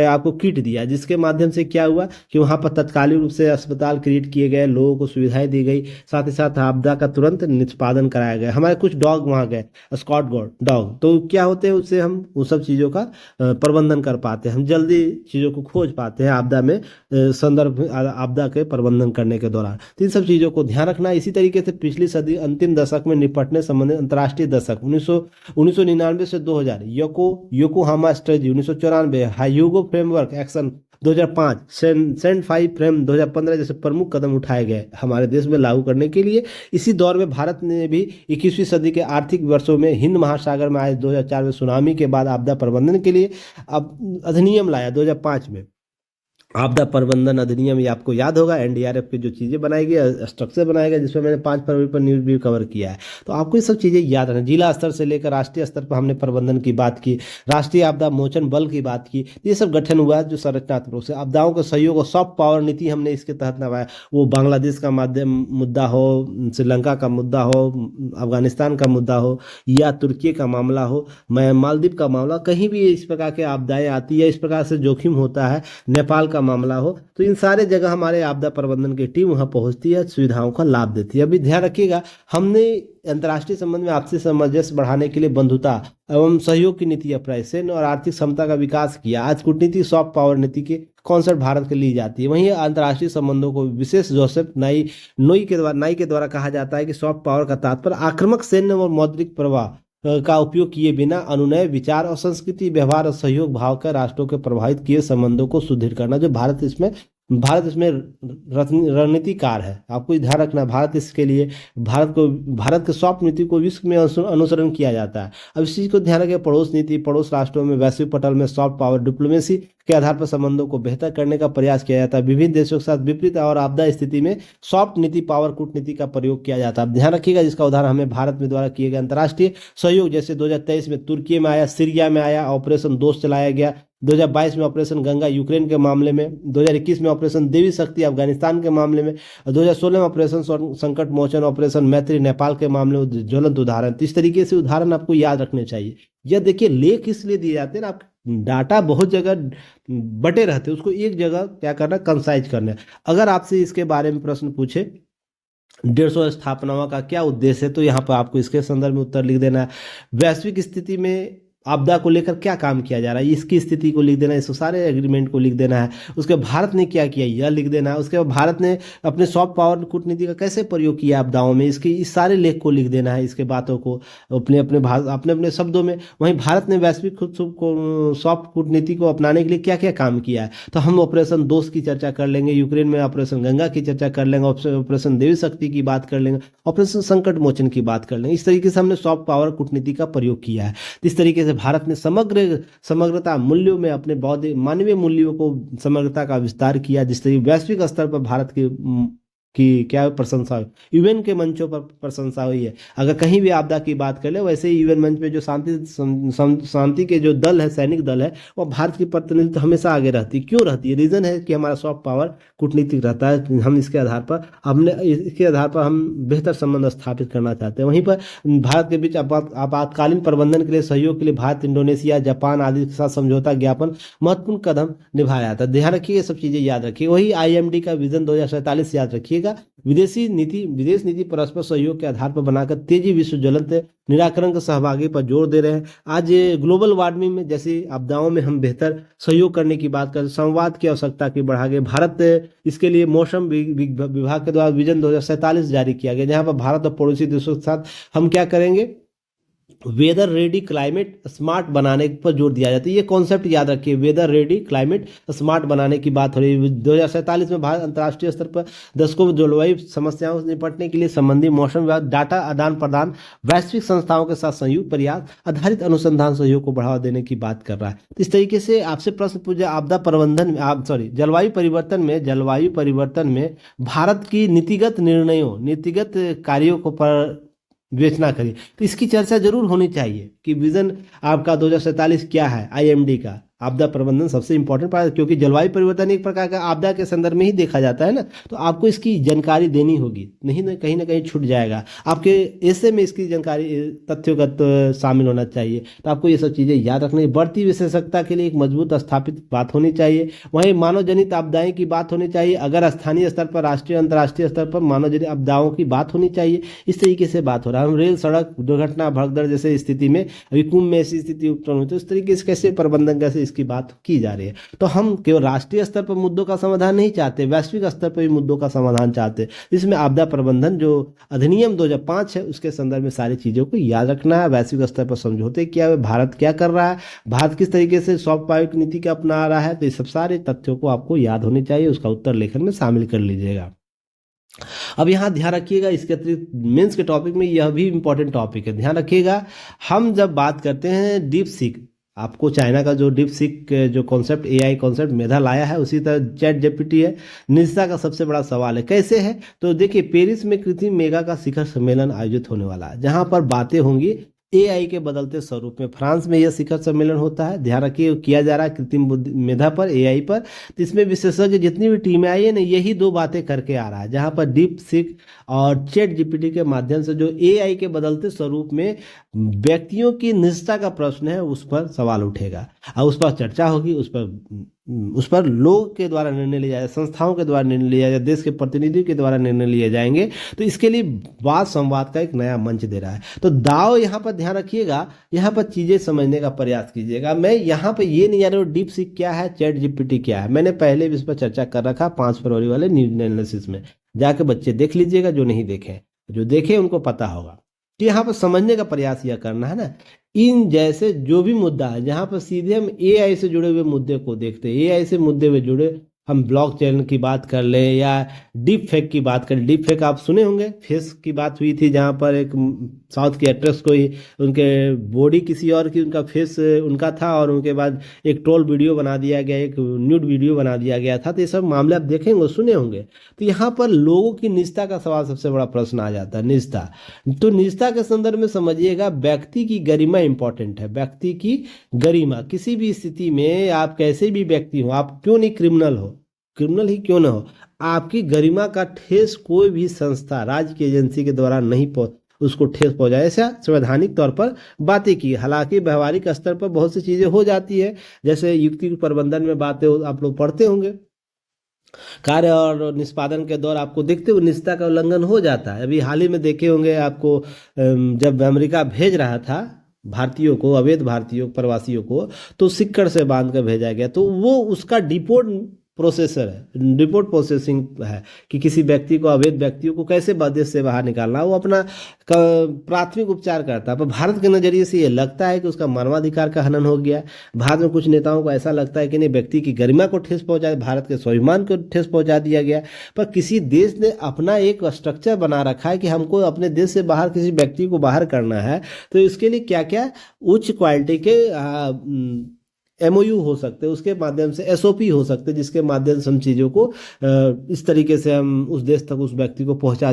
आपको किट दिया, जिसके माध्यम से क्या हुआ कि वहाँ पर तत्कालिक रूप से अस्पताल क्रिएट किए गए, लोगों को सुविधाएं दी गई, साथ ही साथ आपदा का तुरंत निष्पादन कराया गया। हमारे कुछ डॉग वहाँ गए, स्कॉट गार्ड डॉग, तो क्या होते हैं, उससे हम उन सब चीज़ों का प्रबंधन कर पाते हैं, हम जल्दी चीज़ों को खोज पाते हैं आपदा में, आपदा के प्रबंधन करने के दौरान। तो इन सब चीज़ों को ध्यान रखना। इसी तरीके से पिछली सदी अंतिम दशक में निपटने संबंधित अंतर्राष्ट्रीय दशक 1999 से 2000, Yokohama strategy 1994, Hyogo framework action 2005, Sendai 5 frame 2015 जैसे प्रमुख कदम उठाए गए हमारे देश में लागू करने के लिए। इसी दौर में भारत ने भी 21वीं सदी के आर्थिक वर्षों में हिंद महासागर में आए 2004 में सुनामी के बाद आपदा प्रबंधन के लिए अब अधिनियम लाया 2005 में, आपदा प्रबंधन अधिनियम। ये आपको याद होगा, NDRF की जो चीज़ें बनाई गई, स्ट्रक्चर बनाया गया, जिसमें मैंने 5 फरवरी पर न्यूज़ भी कवर किया है। तो आपको ये सब चीज़ें याद रखना। जिला स्तर से लेकर राष्ट्रीय स्तर पर हमने प्रबंधन की बात की, राष्ट्रीय आपदा मोचन बल की बात की। ये सब गठन हुआ जो संरचनात्मक रूप से आपदाओं के सहयोग और सॉफ्ट पावर नीति हमने इसके तहत नवाया। वो बांग्लादेश का मुद्दा हो, श्रीलंका का मुद्दा हो, अफगानिस्तान का मुद्दा हो, या तुर्की का मामला हो, मालदीव का मामला, कहीं भी इस प्रकार के आपदाएं आती है, इस प्रकार से जोखिम होता है, नेपाल का मामला हो, तो इन सारे जगह हमारे आपदा प्रबंधन की टीम वहां पहुंचती है, सुविधाओं का लाभ देती है। अभी ध्यान रखिएगा, हमने अंतर्राष्ट्रीय संबंध में आपसी सामंजस्य बढ़ाने के लिए बंधुता एवं सहयोग की नीति अपनाई, सैन्य और आर्थिक क्षमता का विकास किया। आज कूटनीति सॉफ्ट पावर नीति के कॉन्सेप्ट भारत के ली जाती है। वहीं अंतर्राष्ट्रीय संबंधों को विशेष जोसेफ नाई के द्वारा कहा जाता है कि सॉफ्ट पावर का तात्पर्य आक्रामक सैन्य और मौद्रिक प्रवाह का उपयोग किए बिना अनुनय, विचार और संस्कृति, व्यवहार और सहयोग भाव का राष्ट्रों के प्रभावित किए संबंधों को सुदृढ़ करना। जो भारत इसमें रणनीतिकार है। आपको ध्यान रखना, भारत इसके लिए भारत के सॉफ्ट नीति को विश्व में अनुसरण किया जाता है। अब इस चीज को ध्यान रखें, पड़ोस नीति, पड़ोस राष्ट्रों में वैश्विक पटल में सॉफ्ट पावर डिप्लोमेसी के आधार पर संबंधों को बेहतर करने का प्रयास किया जाता है। विभिन्न देशों के साथ विपरीत और आपदा स्थिति में सॉफ्ट नीति, पावर कूटनीति का प्रयोग किया जाता है। ध्यान रखिएगा, जिसका उदाहरण हमें भारत में द्वारा किए गए अंतर्राष्ट्रीय सहयोग, जैसे 2023 में तुर्की में आया, सीरिया में आया, ऑपरेशन दोस्त चलाया गया, 2022 में ऑपरेशन गंगा यूक्रेन के मामले में, 2021 में ऑपरेशन देवी शक्ति अफगानिस्तान के मामले में, और 2016 में ऑपरेशन संकट मोचन ऑपरेशन मैत्री नेपाल के मामले में ज्वलंत उदाहरण। तो इस तरीके से उदाहरण आपको याद रखने चाहिए। यह देखिए लेख इसलिए दिए जाते हैं ना, आप डाटा बहुत जगह बटे रहते हैं, उसको एक जगह क्या करना, कंसाइज करना है। अगर आपसे इसके बारे में प्रश्न पूछे 150 स्थापनाओं का क्या उद्देश्य है, तो यहाँ पर आपको इसके संदर्भ में उत्तर लिख देना है। वैश्विक स्थिति में आपदा को लेकर क्या काम किया जा रहा है, इसकी स्थिति को लिख देना है, इस सारे एग्रीमेंट को लिख देना है। उसके भारत ने क्या किया यह लिख देना है। उसके बाद भारत ने अपने सॉफ्ट पावर कूटनीति का कैसे प्रयोग किया आपदाओं में, इसकी इस सारे लेख को लिख देना है, इसके बातों को अपने अपने अपने अपने शब्दों में। वहीं भारत ने वैश्विक खुद को सॉफ्ट कूटनीति को अपनाने के लिए क्या क्या काम किया है, तो हम ऑपरेशन दोस्त की चर्चा कर लेंगे, यूक्रेन में ऑपरेशन गंगा की चर्चा कर लेंगे, ऑपरेशन देवी शक्ति की बात कर लेंगे, ऑपरेशन संकट मोचन की बात कर लेंगे। इस तरीके से हमने सॉफ्ट पावर कूटनीति का प्रयोग किया है। इस तरीके से भारत ने समग्रता मूल्यों में अपने बौद्धिक मानवीय मूल्यों को समग्रता का विस्तार किया, जिस तरीके वैश्विक स्तर पर भारत की क्या प्रशंसा हुई, यूएन के मंचों पर प्रशंसा हुई है। अगर कहीं भी आपदा की बात कर ले, वैसे ही यूएन मंच में जो शांति के जो दल है, सैनिक दल है, वो भारत की प्रतिनिधित्व हमेशा आगे रहती है। क्यों रहती है? रीजन है कि हमारा सॉफ्ट पावर कूटनीतिक रहता है। हम इसके आधार पर हम बेहतर संबंध स्थापित करना चाहते हैं। वहीं पर भारत के बीच आपातकालीन प्रबंधन के लिए सहयोग के लिए भारत, इंडोनेशिया, जापान आदि के साथ समझौता ज्ञापन महत्वपूर्ण कदम निभाया था। ध्यान रखिए, ये सब चीजें याद रखिए। वही IMD का विजन 2047 याद रखिए। विदेश नीति परस्पर सहयोग के आधार पर बनाकर तेजी विश्व ज्वलंत निराकरण के सहभागी पर जोर दे रहे हैं। आज ग्लोबल वार्मिंग में जैसी आपदाओं में हम बेहतर सहयोग करने की बात कर, संवाद की आवश्यकता की बढ़ा गए। भारत इसके लिए मौसम विभाग के द्वारा विजन 2047 जारी किया गया, जहां पर भारत और पड़ोसी देशों के साथ हम क्या करेंगे, वेदर रेडी क्लाइमेट स्मार्ट बनाने पर जोर दिया जाता है। ये कॉन्सेप्ट याद रखिए, वेदर रेडी क्लाइमेट स्मार्ट बनाने की बात हो रही है। 2047 में भारत अंतर्राष्ट्रीय स्तर पर दशकों में जलवायु समस्याओं से निपटने के लिए संबंधी मौसम विभाग, डाटा आदान प्रदान, वैश्विक संस्थाओं के साथ संयुक्त प्रयास आधारित अनुसंधान सहयोग को बढ़ावा देने की बात कर रहा है। तो इस तरीके से आपसे प्रश्न पूछे आपदा प्रबंधन में, जलवायु परिवर्तन में भारत की नीतिगत कार्यों को पर विवेचना करिए। तो इसकी चर्चा जरूर होनी चाहिए कि विजन आपका 2047 क्या है IMD का। आपदा प्रबंधन सबसे इंपॉर्टेंट पार्ट है, क्योंकि जलवायु परिवर्तन एक प्रकार का आपदा के संदर्भ में ही देखा जाता है ना, तो आपको इसकी जानकारी देनी होगी, नहीं ना कहीं छूट जाएगा। आपके ऐसे में इसकी जानकारी तथ्योगत शामिल होना चाहिए। तो आपको ये सब चीज़ें याद रखनी। बढ़ती विशेषज्ञता के लिए एक मजबूत स्थापित बात होनी चाहिए। वहीं मानव जनित आपदाएं की बात होनी चाहिए। अगर स्थानीय स्तर पर, राष्ट्रीय अंतर्राष्ट्रीय स्तर पर मानव जनित आपदाओं की बात होनी चाहिए। इस तरीके से बात हो रहा है। हम रेल सड़क दुर्घटना भगदड़ जैसे स्थिति में, अभी कुंभ में ऐसी स्थिति उत्पन्न हुई, तो इस तरीके से कैसे प्रबंधन, कैसे इसकी बात की जा रही है। तो हम केवल राष्ट्रीय स्तर पर मुद्दों का समाधान नहीं चाहते, वैश्विक स्तर पर भी मुद्दों का समाधान चाहते। इसमें आपदा प्रबंधन जो अधिनियम 2005 है, उसके संदर्भ में सारी चीजों को याद रखना है। वैश्विक स्तर पर समझौते क्या है, भारत क्या कर रहा है, भारत किस तरीके से सॉफ्ट पावर नीति का अपना रहा है, तो ये सब सारे तथ्यों को आपको याद होने चाहिए। उसका उत्तर लेखन में शामिल कर लीजिएगा। अब यहाँ ध्यान रखिएगा, इसके अतिरिक्त मेंस के टॉपिक में यह भी इंपॉर्टेंट टॉपिक है, ध्यान रखिएगा। हम जब बात करते हैं डीप सीक, आपको चाइना का जो डीप सीक जो कॉन्सेप्ट, AI कॉन्सेप्ट मेधा लाया है, उसी तरह ChatGPT है। निजता का सबसे बड़ा सवाल है कैसे है, तो देखिए पेरिस में कृत्रिम मेगा का शिखर सम्मेलन आयोजित होने वाला है, जहां पर बातें होंगी AI के बदलते स्वरूप में। फ्रांस में यह शिखर सम्मेलन होता है, ध्यान रखिए, किया जा रहा है कृत्रिम मेधा पर, AI पर। तो इसमें विशेषज्ञ जितनी भी टीमें आई है ना, यही दो बातें करके आ रहा है, जहां पर डीप सीक और ChatGPT के माध्यम से जो AI के बदलते स्वरूप में व्यक्तियों की निजता का प्रश्न है, उस पर सवाल उठेगा और उस पर चर्चा होगी। उस पर लोग के द्वारा निर्णय लिया जाए, संस्थाओं के द्वारा निर्णय लिया जाए, देश के प्रतिनिधियों के द्वारा निर्णय लिए जाएंगे। तो इसके लिए वाद संवाद का एक नया मंच दे रहा है। तो दाव यहाँ पर ध्यान रखिएगा, यहाँ पर चीजें समझने का प्रयास कीजिएगा। मैं यहाँ पर ये नहीं जा रहा हूँ डीप सीक क्या है, ChatGPT क्या है, मैंने पहले भी इस पर चर्चा कर रखा 5 फरवरी वाले न्यूज एनालिसिस में, जाके बच्चे देख लीजिएगा, जो नहीं देखे, जो देखे उनको पता होगा। तो यहाँ पर समझने का प्रयास यह करना है ना, इन जैसे जो भी मुद्दा है, जहाँ पर सीधे हम AI से जुड़े हुए मुद्दे को देखते हैं, AI से मुद्दे में जुड़े हम ब्लॉकचेन की बात कर लें या डीप फेक की बात करें। डीप फेक आप सुने होंगे, फेस की बात हुई थी जहाँ पर एक साउथ की एक्ट्रेस को ही उनके बॉडी किसी और की, उनका फेस उनका था और उनके बाद एक ट्रोल वीडियो बना दिया गया, एक न्यूड वीडियो बना दिया गया था। तो ये सब मामले आप देखेंगे, सुने होंगे। तो यहाँ पर लोगों की निजता का सवाल सबसे बड़ा प्रश्न आ जाता है, निजता। तो निजता के संदर्भ में समझिएगा, व्यक्ति की गरिमा इंपॉर्टेंट है। व्यक्ति की गरिमा, किसी भी स्थिति में आप कैसे भी व्यक्ति हो, आप क्यों नहीं क्रिमिनल हो, क्रिमिनल ही क्यों ना हो, आपकी गरिमा का ठेस कोई भी संस्था, राज्य की एजेंसी के द्वारा नहीं उसको ठेस पहुंचाए। ऐसा संवैधानिक तौर पर बातें की। हालांकि व्यवहारिक स्तर पर बहुत सी चीजें हो जाती है, जैसे युक्ति प्रबंधन में बातें आप लोग पढ़ते होंगे, कार्य और निष्पादन के दौर आपको देखते हुए निजता का उल्लंघन हो जाता है। अभी हाल ही में देखे होंगे आपको, जब अमेरिका भेज रहा था भारतीयों को, अवैध भारतीयों प्रवासियों को, तो सिक्कड़ से बांध कर भेजा गया। तो वो उसका डिपोर्ट प्रोसेसर है, रिपोर्ट प्रोसेसिंग है कि किसी व्यक्ति को, अवैध व्यक्तियों को कैसे देश से बाहर निकालना, वो अपना प्राथमिक उपचार करता है। पर भारत के नज़रिए से ये लगता है कि उसका मानवाधिकार का हनन हो गया। भारत में कुछ नेताओं को ऐसा लगता है कि नहीं, व्यक्ति की गरिमा को ठेस पहुंचा, भारत के स्वाभिमान को ठेस पहुंचा दिया गया। पर किसी देश ने अपना एक स्ट्रक्चर बना रखा है कि हमको अपने देश से बाहर किसी व्यक्ति को बाहर करना है, तो इसके लिए क्या क्या उच्च क्वालिटी के एमओयू हो सकते हैं, उसके माध्यम से एसओपी हो सकते हैं, जिसके माध्यम से हम चीज़ों को इस तरीके से हम उस देश तक उस व्यक्ति को पहुंचा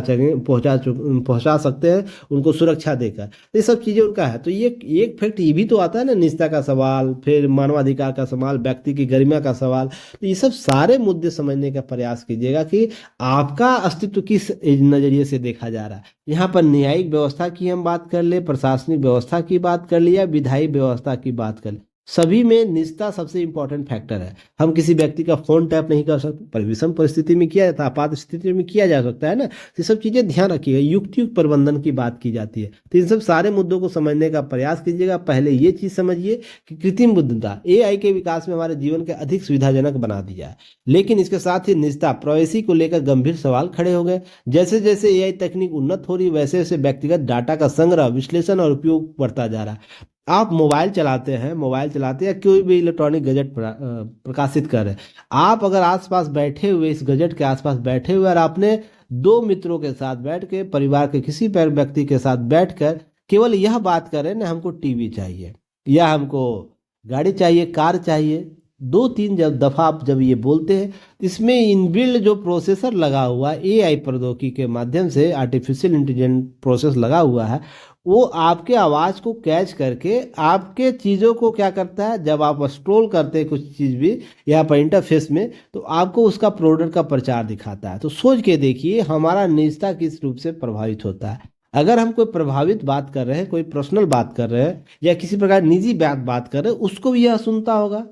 सकते हैं, उनको सुरक्षा देकर। तो ये सब चीज़ें उनका है। तो ये एक फैक्ट ये भी तो आता है ना, निजता का सवाल, फिर मानवाधिकार का सवाल, व्यक्ति की गरिमा का सवाल। तो ये सब सारे मुद्दे समझने का प्रयास कीजिएगा कि आपका अस्तित्व किस नज़रिए से देखा जा रहा है। यहाँ पर न्यायिक व्यवस्था की हम बात कर ले, प्रशासनिक व्यवस्था की बात कर ले या विधायी व्यवस्था की बात कर ले, सभी में निजता सबसे इंपॉर्टेंट फैक्टर है। हम किसी व्यक्ति का फोन टैप नहीं कर सकते, पर विषम परिस्थिति में किया जाता है, आपात स्थिति में किया जा सकता है ना। ये सब चीजें ध्यान रखिएगा। युक्त प्रबंधन की बात की जाती है, तो इन सब सारे मुद्दों को समझने का प्रयास कीजिएगा। पहले ये चीज समझिए कि कृत्रिम बुद्धिमत्ता एआई के विकास में हमारे जीवन के अधिक सुविधाजनक बना दिया है, लेकिन इसके साथ ही निजता, प्राइवेसी को लेकर गंभीर सवाल खड़े हो गए। जैसे जैसे एआई तकनीक उन्नत हो रही, वैसे वैसे व्यक्तिगत डाटा का संग्रह, विश्लेषण और उपयोग बढ़ता जा रहा है। आप मोबाइल चलाते हैं, मोबाइल चलाते हैं या कोई भी इलेक्ट्रॉनिक गैजेट प्रकाशित कर रहे हैं, आप अगर आसपास बैठे हुए, इस गैजेट के आसपास बैठे हुए, और आपने दो मित्रों के साथ बैठ के, परिवार के किसी पर व्यक्ति के साथ बैठकर केवल यह बात करें ना, हमको टीवी चाहिए या हमको गाड़ी चाहिए, कार चाहिए, दो तीन जब दफ़ा आप जब ये बोलते हैं, इसमें इनबिल्ड जो प्रोसेसर लगा हुआ है, एआई प्रौद्योगिकी के माध्यम से आर्टिफिशियल इंटेलिजेंस प्रोसेस लगा हुआ है, वो आपके आवाज़ को कैच करके आपके चीज़ों को क्या करता है, जब आप स्क्रॉल करते हैं कुछ चीज़ भी यहाँ पर इंटरफेस में, तो आपको उसका प्रोडक्ट का प्रचार दिखाता है। तो सोच के देखिए हमारा निजता किस रूप से प्रभावित होता है। अगर हम कोई प्रभावित बात कर रहे हैं, कोई पर्सनल बात कर रहे हैं या किसी प्रकार निजी बात कर रहे हैं, उसको भी यह सुनता होगा।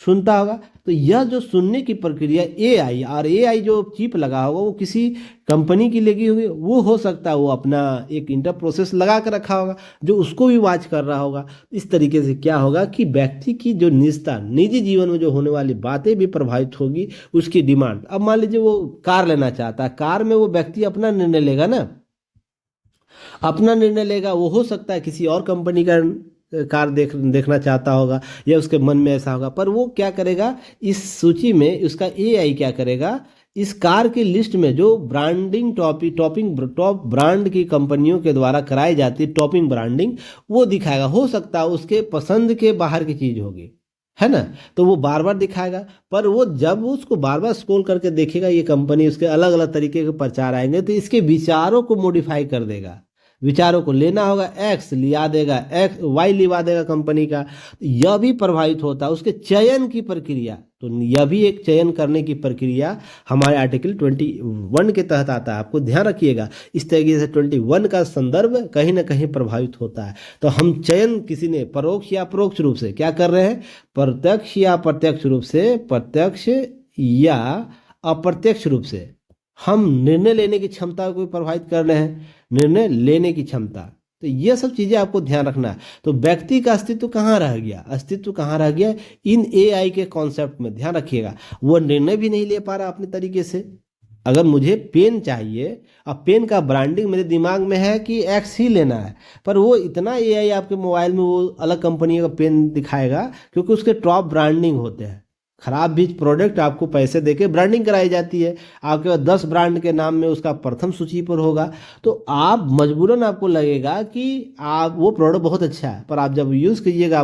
तो यह जो सुनने की प्रक्रिया एआई जो चिप लगा होगा, वो किसी कंपनी की लगी होगी, वो हो सकता है वो अपना एक इंटर प्रोसेस लगा कर रखा होगा जो उसको भी वॉच कर रहा होगा। इस तरीके से क्या होगा कि व्यक्ति की जो निजता, निजी जीवन में जो होने वाली बातें भी प्रभावित होगी, उसकी डिमांड। अब मान लीजिए वो कार लेना चाहता है, कार में वो व्यक्ति अपना निर्णय लेगा ना, अपना निर्णय लेगा। वो हो सकता है किसी और कंपनी का कार देखना चाहता होगा या उसके मन में ऐसा होगा, पर वो क्या करेगा, इस सूची में उसका एआई क्या करेगा, इस कार की लिस्ट में जो ब्रांडिंग टॉप ब्रांड की कंपनियों के द्वारा कराई जाती है टॉपिंग ब्रांडिंग, वो दिखाएगा। हो सकता है उसके पसंद के बाहर की चीज़ होगी, है ना, तो वो बार बार दिखाएगा। पर वो जब उसको बार बार स्क्रॉल करके देखेगा, ये कंपनी, उसके अलग अलग तरीके के प्रचार आएंगे, तो इसके विचारों को मॉडिफाई कर देगा। विचारों को लेना होगा, एक्स लिया देगा, एक्स वाई लिवा देगा कंपनी का। यह भी प्रभावित होता है उसके चयन की प्रक्रिया। तो यह भी एक चयन करने की प्रक्रिया हमारे आर्टिकल 21 के तहत आता है। आपको ध्यान रखिएगा, इस तरीके से 21 का संदर्भ कहीं ना कहीं प्रभावित होता है। तो हम चयन किसी ने परोक्ष या अपरोक्ष रूप से क्या कर रहे हैं, प्रत्यक्ष या अप्रत्यक्ष रूप से, प्रत्यक्ष या अप्रत्यक्ष रूप से हम निर्णय लेने की क्षमता को प्रभावित कर रहे हैं, निर्णय लेने की क्षमता। तो ये सब चीज़ें आपको ध्यान रखना है। तो व्यक्ति का अस्तित्व कहाँ रह गया, अस्तित्व कहाँ रह गया इन एआई के कॉन्सेप्ट में। ध्यान रखिएगा, वो निर्णय भी नहीं ले पा रहा अपने तरीके से। अगर मुझे पेन चाहिए, अब पेन का ब्रांडिंग मेरे दिमाग में है कि एक्स ही लेना है, पर वो इतना एआई आपके मोबाइल में वो अलग कंपनी का पेन दिखाएगा क्योंकि उसके टॉप ब्रांडिंग होते हैं। खराब भी प्रोडक्ट आपको पैसे देके ब्रांडिंग कराई जाती है, आपके पास 10 ब्रांड के नाम में उसका प्रथम सूची पर होगा, तो आप मजबूरन आपको लगेगा कि आप वो प्रोडक्ट बहुत अच्छा है, पर आप जब यूज़ कीजिएगा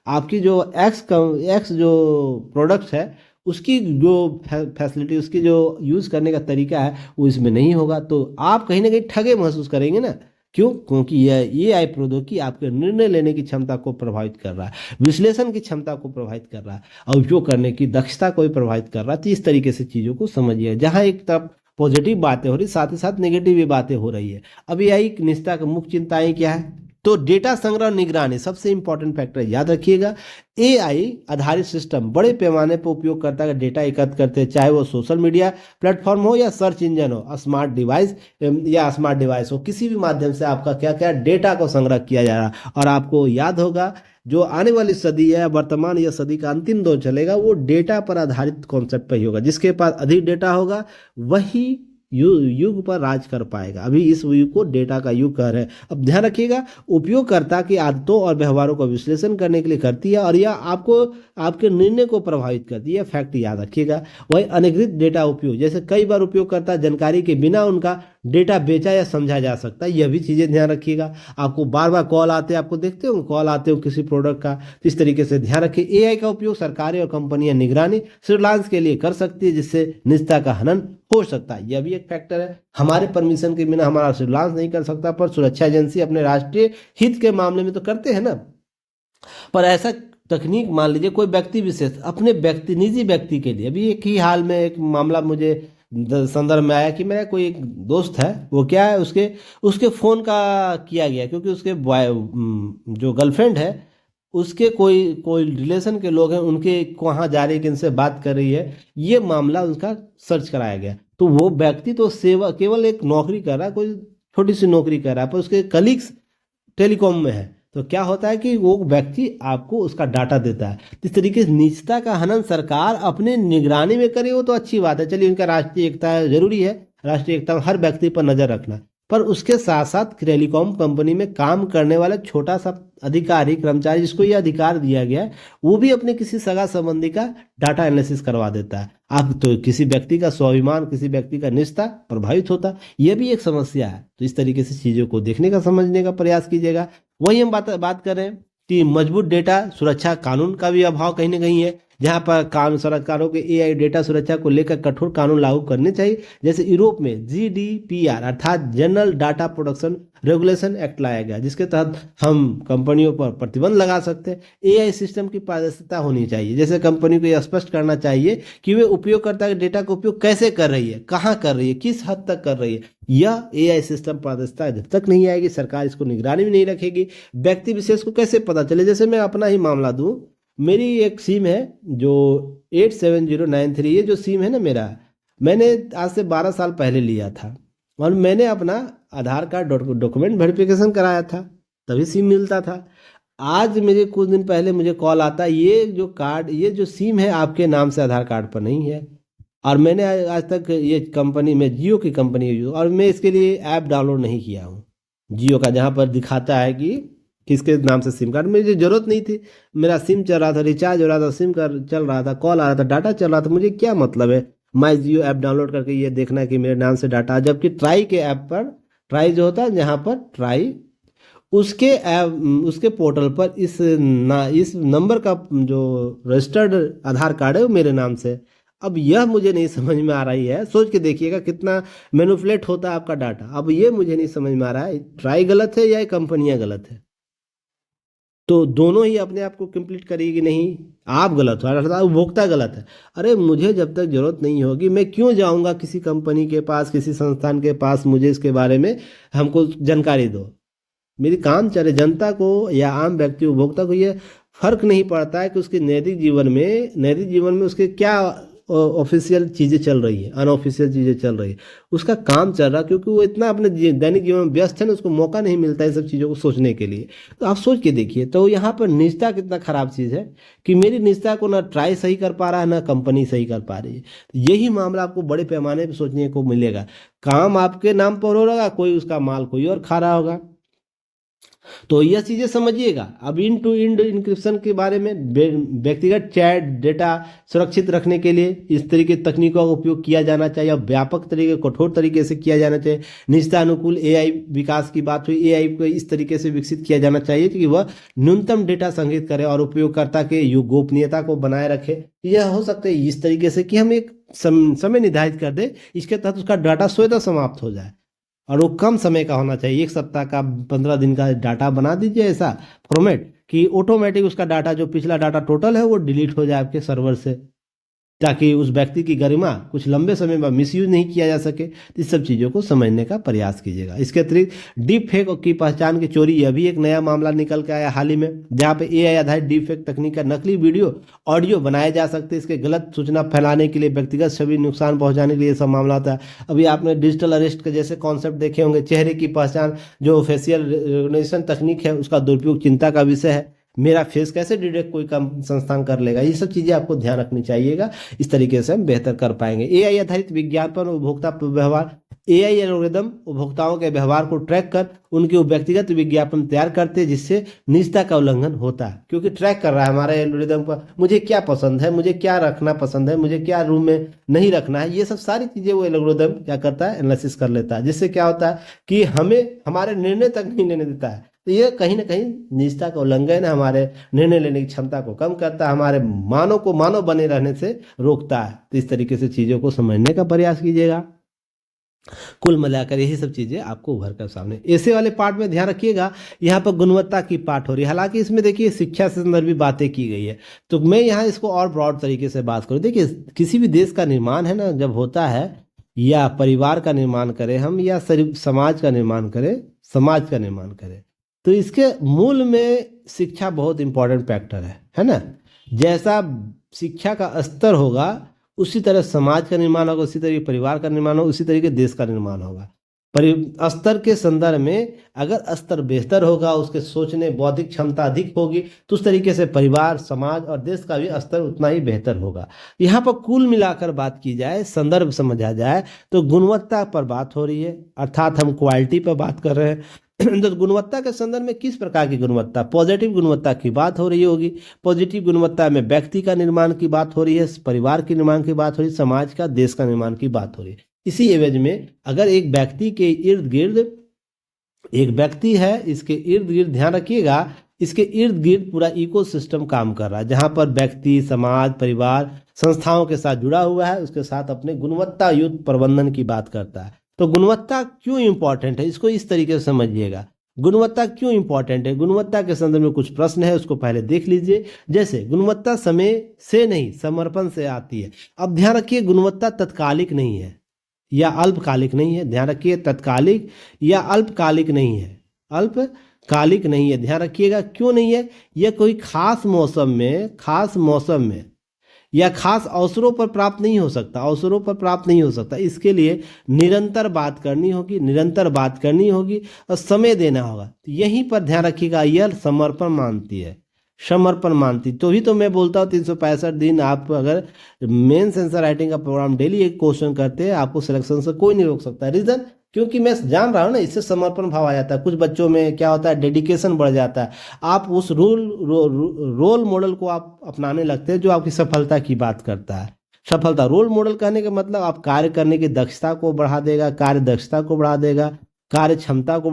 आपकी जो एक्स जो प्रोडक्ट है उसकी जो फैसिलिटी, उसकी जो यूज़ करने का तरीका है वो इसमें नहीं होगा, तो आप कहीं ना कहीं ठगे महसूस करेंगे ना। क्यों? क्योंकि यह AI प्रौद्योगिकी आपके निर्णय लेने की क्षमता को प्रभावित कर रहा है, विश्लेषण की क्षमता को प्रभावित कर रहा है, और उपयोग करने की दक्षता को भी प्रभावित कर रहा है। तो इस तरीके से चीज़ों को समझिए, जहाँ एक तरफ पॉजिटिव बातें हो रही, साथ ही साथ नेगेटिव भी बातें हो रही है। अब AI निष्ठा की मुख्य चिंताएं क्या है? तो डेटा संग्रह निगरानी सबसे इंपॉर्टेंट फैक्टर, याद रखिएगा। AI आधारित सिस्टम बड़े पैमाने पर उपयोगकर्ता का डेटा एकत्र करते हैं, चाहे वो सोशल मीडिया प्लेटफॉर्म हो या सर्च इंजन हो, स्मार्ट डिवाइस हो, किसी भी माध्यम से आपका क्या क्या डेटा को संग्रह किया जा रहा है। और आपको याद होगा, जो आने वाली सदी है, वर्तमान या सदी का अंतिम दौर चलेगा, वो डेटा पर आधारित कॉन्सेप्ट पर ही होगा। जिसके पास अधिक डेटा होगा वही युग पर राज कर पाएगा। अभी इस युग को डेटा का युग कह रहे हैं। अब ध्यान रखिएगा, उपयोगकर्ता की आदतों और व्यवहारों का विश्लेषण करने के लिए करती है, और यह आपको आपके निर्णय को प्रभावित करती है, फैक्ट याद रखिएगा। वही अनधिकृत डेटा उपयोग, जैसे कई बार उपयोगकर्ता जानकारी के बिना उनका डेटा बेचा या समझा जा सकता है, यह भी चीज़ें ध्यान रखिएगा। आपको बार बार कॉल आते हैं, आपको देखते हो कॉल आते हो किसी प्रोडक्ट का, तो इस तरीके से ध्यान रखिए। AI का उपयोग सरकारें और कंपनियां निगरानी सर्विलांस के लिए कर सकती है, जिससे निजता का हनन हो सकता है, यह भी एक फैक्टर है। हमारे परमिशन के बिना हमारा सर्विलांस नहीं कर सकता, पर सुरक्षा एजेंसी अपने राष्ट्रीय हित के मामले में तो करते हैं ना। पर ऐसा तकनीक, मान लीजिए कोई व्यक्ति विशेष अपने निजी व्यक्ति के लिए, अभी एक ही हाल में एक मामला मुझे संदर्भ में आया कि मेरा कोई एक दोस्त है, वो क्या है, उसके उसके फ़ोन का किया गया, क्योंकि उसके जो गर्लफ्रेंड है उसके कोई कोई रिलेशन के लोग हैं, उनके वहाँ जा रही है, किनसे बात कर रही है, ये मामला उसका सर्च कराया गया। तो वो व्यक्ति तो सेवा केवल एक नौकरी कर रहा है, कोई छोटी सी नौकरी कर रहा है, पर उसके कलीग्स टेलीकॉम में है। तो क्या होता है कि वो व्यक्ति आपको उसका डाटा देता है। तो इस तरीके से निजता का हनन सरकार अपने निगरानी में करे वो तो अच्छी बात है, चलिए उनका राष्ट्रीय एकता जरूरी है, राष्ट्रीय एकता में हर व्यक्ति पर नजर रखना। पर उसके साथ साथ टेलीकॉम कंपनी में काम करने वाला छोटा सा अधिकारी कर्मचारी, जिसको यह अधिकार दिया गया है, वो भी अपने किसी सगा संबंधी का डाटा एनालिसिस करवा देता है। आप तो किसी व्यक्ति का स्वाभिमान, किसी व्यक्ति का निजता प्रभावित होता है, यह भी एक समस्या है। तो इस तरीके से चीज़ों को देखने का, समझने का प्रयास कीजिएगा। वही हम बात कर रहे हैं कि मजबूत डेटा सुरक्षा कानून का भी अभाव कहीं ना कहीं है, जहाँ पर कानून सरकारों के AI डेटा सुरक्षा को लेकर कठोर कानून लागू करने चाहिए। जैसे यूरोप में GDPR अर्थात general data protection regulation act लाया गया, जिसके तहत हम कंपनियों पर प्रतिबंध लगा सकते हैं। AI सिस्टम की पारदर्शिता होनी चाहिए, जैसे कंपनी को यह स्पष्ट करना चाहिए कि वे उपयोगकर्ता के डेटा का उपयोग कैसे कर रही है, कहाँ कर रही है, किस हद तक कर रही है। यह AI सिस्टम पारदर्शिता जब तक नहीं आएगी, सरकार इसको निगरानी में नहीं रखेगी, व्यक्ति विशेष को कैसे पता चले। जैसे मैं अपना ही मामला दूं, मेरी एक सिम है जो 87093, ये जो सिम है ना मेरा, मैंने आज से 12 साल पहले लिया था, और मैंने अपना आधार कार्ड डॉक्यूमेंट वेरिफिकेशन कराया था, तभी सिम मिलता था। आज मुझे कुछ दिन पहले मुझे कॉल आता है, ये जो सिम है आपके नाम से आधार कार्ड पर नहीं है। और मैंने आज तक ये कंपनी में जियो की कंपनी यूज, और मैं इसके लिए ऐप डाउनलोड नहीं किया हूँ जियो का, जहाँ पर दिखाता है कि किसके नाम से सिम कार्ड। मुझे ज़रूरत नहीं थी, मेरा सिम चल रहा था, रिचार्ज हो रहा था, सिम कार्ड चल रहा था, कॉल आ रहा था, डाटा चल रहा था, मुझे क्या मतलब है माई जियो ऐप डाउनलोड करके ये देखना है कि मेरे नाम से डाटा। जबकि ट्राई के ऐप पर, ट्राई जो होता है जहाँ पर ट्राई, उसके ऐप, उसके पोर्टल पर इस नंबर का जो रजिस्टर्ड आधार कार्ड है वो मेरे नाम से। अब यह मुझे नहीं समझ में आ रही है, सोच के देखिएगा कितना मैनिपुलेट होता है आपका डाटा। अब ये मुझे नहीं समझ में आ रहा है, ट्राई गलत है या कंपनियां गलत है। तो दोनों ही अपने आप को कंप्लीट करेगी नहीं, आप गलत हो अर्थात उपभोक्ता गलत है। अरे मुझे जब तक जरूरत नहीं होगी, मैं क्यों जाऊंगा किसी कंपनी के पास, किसी संस्थान के पास, मुझे इसके बारे में हमको जानकारी दो। मेरी काम चले, जनता को या आम व्यक्ति उपभोक्ता को ये फर्क नहीं पड़ता है कि उसके नैतिक जीवन में उसके क्या ऑफिशियल चीज़ें चल रही है, अनऑफिशियल चीज़ें चल रही है, उसका काम चल रहा, क्योंकि वो इतना अपने दैनिक जीवन में व्यस्त है ना, उसको मौका नहीं मिलता है सब चीज़ों को सोचने के लिए। तो आप सोच के देखिए, तो यहाँ पर निजता कितना खराब चीज़ है कि मेरी निजता को ना ट्राई सही कर पा रहा है, ना कंपनी सही कर पा रही है। तो यही मामला आपको बड़े पैमाने पर सोचने को मिलेगा। काम आपके नाम पर हो रहा, कोई उसका माल कोई और खा रहा होगा। तो यह चीज़ें समझिएगा। अब इंड टू इंड इंक्रिप्शन के बारे में, व्यक्तिगत चैट डेटा सुरक्षित रखने के लिए इस तरीके तकनीकों का उपयोग किया जाना चाहिए और व्यापक तरीके, कठोर तरीके से किया जाना चाहिए। निजता अनुकूल एआई विकास की बात हुई, एआई को इस तरीके से विकसित किया जाना चाहिए कि वह न्यूनतम डेटा संग्रहित करे और उपयोगकर्ता के गोपनीयता को बनाए रखे। यह हो सकता है इस तरीके से कि हम एक समय निर्धारित कर दे, इसके तहत उसका डाटा स्वतः समाप्त हो जाए, और वो कम समय का होना चाहिए। 1 सप्ताह का, 15 दिन का डाटा बना दीजिए ऐसा फॉर्मेट कि ऑटोमेटिक उसका डाटा, जो पिछला डाटा टोटल है, वो डिलीट हो जाए आपके सर्वर से, ताकि उस व्यक्ति की गरिमा कुछ लंबे समय में मिसयूज नहीं किया जा सके। तो इस सब चीज़ों को समझने का प्रयास कीजिएगा। इसके अतिरिक्त डीप फेक की पहचान की चोरी, यह भी एक नया मामला निकल के आया हाल ही में, जहाँ पे एआई आधारित डीप फेक तकनीक का नकली वीडियो ऑडियो बनाए जा सकते हैं। इसके गलत सूचना फैलाने के लिए, व्यक्तिगत छवि नुकसान पहुंचाने के लिए सब मामला होता है। अभी आपने डिजिटल अरेस्ट के जैसे कॉन्सेप्ट देखे होंगे। चेहरे की पहचान, जो फेशियल रिकग्निशन तकनीक है, उसका दुरुपयोग चिंता का विषय है। मेरा फेस कैसे डिटेक्ट कोई कम संस्थान कर लेगा, ये सब चीज़ें आपको ध्यान रखनी चाहिएगा। इस तरीके से हम बेहतर कर पाएंगे। एआई आधारित विज्ञापन, उपभोक्ता व्यवहार, एआई एल्गोरिदम उपभोक्ताओं के व्यवहार को ट्रैक कर उनके व्यक्तिगत विज्ञापन तैयार करते हैं, जिससे निजता का उल्लंघन होता है। क्योंकि ट्रैक कर रहा है हमारे एल्गोरिदम पर, मुझे क्या पसंद है, मुझे क्या रखना पसंद है, मुझे क्या रूम में नहीं रखना है, ये सब सारी चीज़ें वो एल्गोरिदम क्या करता है, एनालिसिस कर लेता है। जिससे क्या होता है कि हमें हमारे निर्णय तक नहीं लेने देता है। तो ये कहीं ना कहीं निजता का उल्लंघन है, हमारे निर्णय लेने की क्षमता को कम करता है, हमारे मानव को मानव बने रहने से रोकता है। तो इस तरीके से चीज़ों को समझने का प्रयास कीजिएगा। कुल मिलाकर यही सब चीज़ें आपको उभर कर सामने, ऐसे वाले पार्ट में ध्यान रखिएगा। यहाँ पर गुणवत्ता की पार्ट हो रही है, हालांकि इसमें देखिए शिक्षा से संदर्भी बातें की गई है, तो मैं यहाँ इसको और ब्रॉड तरीके से बात करूँ। देखिए, किसी भी देश का निर्माण है ना, जब होता है, या परिवार का निर्माण करें हम, या सिर्फ समाज का निर्माण करें, समाज का निर्माण करें, तो इसके मूल में शिक्षा बहुत इंपॉर्टेंट फैक्टर है ना। जैसा शिक्षा का स्तर होगा, उसी तरह समाज का निर्माण होगा, उसी तरह परिवार का निर्माण होगा, उसी तरीके देश का निर्माण होगा। स्तर के संदर्भ में अगर स्तर बेहतर होगा, उसके सोचने बौद्धिक क्षमता अधिक होगी, तो उस तरीके से परिवार, समाज और देश का भी स्तर उतना ही बेहतर होगा। यहाँ पर कुल मिलाकर बात की जाए, संदर्भ समझा जाए, तो गुणवत्ता पर बात हो रही है, अर्थात हम क्वालिटी पर बात कर रहे हैं। तो गुणवत्ता के संदर्भ में किस प्रकार की गुणवत्ता, पॉजिटिव गुणवत्ता की बात हो रही होगी। पॉजिटिव गुणवत्ता में व्यक्ति का निर्माण की बात हो रही है, परिवार के निर्माण की बात हो रही है, समाज का, देश का निर्माण की बात हो रही है। इसी एवज में अगर एक व्यक्ति के इर्द गिर्द, एक व्यक्ति है, इसके इर्द गिर्द ध्यान रखिएगा, इसके इर्द गिर्द पूरा इकोसिस्टम काम कर रहा है, जहां पर व्यक्ति, समाज, परिवार, संस्थाओं के साथ जुड़ा हुआ है, उसके साथ अपने गुणवत्ता युक्त प्रबंधन की बात करता है। तो गुणवत्ता क्यों इंपॉर्टेंट है, इसको इस तरीके से समझिएगा। गुणवत्ता क्यों इंपॉर्टेंट है, गुणवत्ता के संदर्भ में कुछ प्रश्न है, उसको पहले देख लीजिए। जैसे गुणवत्ता समय से नहीं, समर्पण से आती है। अब ध्यान रखिए, गुणवत्ता तत्कालिक नहीं है या अल्पकालिक नहीं है। ध्यान रखिए, तत्कालिक या अल्पकालिक नहीं है, अल्पकालिक नहीं है। ध्यान रखिएगा, क्यों नहीं है, यह कोई खास मौसम में या खास अवसरों पर प्राप्त नहीं हो सकता, अवसरों पर प्राप्त नहीं हो सकता। इसके लिए निरंतर बात करनी होगी और समय देना होगा। तो यहीं पर ध्यान रखिएगा, यह समर्पण मानती। तो ही तो मैं बोलता हूँ 365 दिन आप अगर मेंस आंसर राइटिंग का प्रोग्राम डेली एक क्वेश्चन करते हैं, आपको सिलेक्शन से कोई नहीं रोक सकता। रीजन, क्योंकि मैं जान रहा हूँ ना, इससे समर्पण भाव आ जाता है। कुछ बच्चों में क्या होता है, डेडिकेशन बढ़ जाता है। आप उस रोल मॉडल को आप अपनाने लगते हैं जो आपकी सफलता की बात करता है। सफलता, रोल मॉडल कहने का मतलब आप कार्य करने की दक्षता को बढ़ा देगा, कार्य दक्षता को बढ़ा देगा, कार्य क्षमता को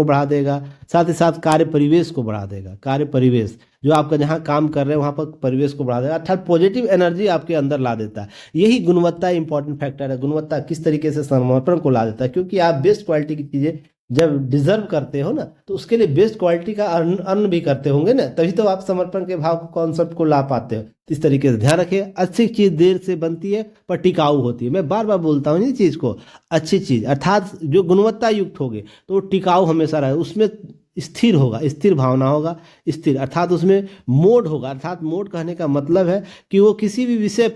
बढ़ा देगा, साथ ही साथ कार्य परिवेश को बढ़ा देगा। कार्य परिवेश, जो आपका जहाँ काम कर रहे हैं वहाँ पर परिवेश को बढ़ा देगा, अर्थात पॉजिटिव एनर्जी आपके अंदर ला देता है। यही गुणवत्ता इंपॉर्टेंट फैक्टर है। गुणवत्ता किस तरीके से समर्पण को ला देता है, क्योंकि आप बेस्ट क्वालिटी की चीज़ें जब डिजर्व करते हो ना, तो उसके लिए बेस्ट क्वालिटी का अर्न भी करते होंगे ना, तभी तो आप समर्पण के भाव को, कॉन्सेप्ट को ला पाते हो। इस तरीके से ध्यान रखिए, अच्छी चीज़ देर से बनती है पर टिकाऊ होती है। मैं बार बार बोलता हूँ इस चीज़ को, अच्छी चीज़ अर्थात जो गुणवत्ता युक्त होगी तो टिकाऊ हमेशा रहे, उसमें स्थिर होगा, स्थिर भावना होगा, स्थिर अर्थात उसमें मोड होगा। अर्थात मोड कहने का मतलब है कि वो किसी भी विषय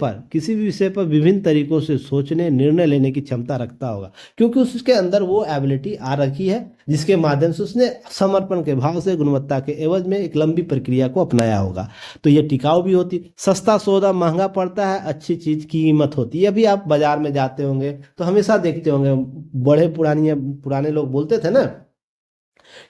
पर विभिन्न तरीकों से सोचने, निर्णय लेने की क्षमता रखता होगा, क्योंकि उसके अंदर वो एबिलिटी आ रखी है, जिसके माध्यम से उसने समर्पण के भाव से गुणवत्ता के एवज में एक लंबी प्रक्रिया को अपनाया होगा। तो ये टिकाऊ भी होती। सस्ता सौदा महंगा पड़ता है, अच्छी चीज की कीमत होती है। अभी आप बाजार में जाते होंगे तो हमेशा देखते होंगे, पुराने लोग बोलते थे ना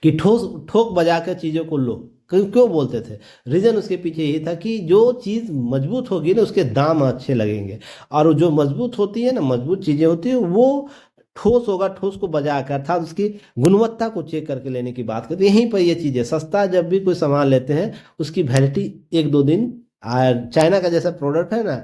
कि ठोक बजा कर चीज़ों को लो। क्यों क्यों बोलते थे? रीज़न उसके पीछे यही था कि जो चीज़ मजबूत होगी ना उसके दाम अच्छे लगेंगे, और जो मजबूत होती है ना, मजबूत चीज़ें होती है वो ठोस होगा, ठोस को बजा कर अर्थात उसकी गुणवत्ता को चेक करके लेने की बात करते हैं। यहीं पर ये चीज़ है, सस्ता जब भी कोई सामान लेते हैं उसकी वैलिडिटी 1-2 दिन, चाइना का जैसा प्रोडक्ट है ना,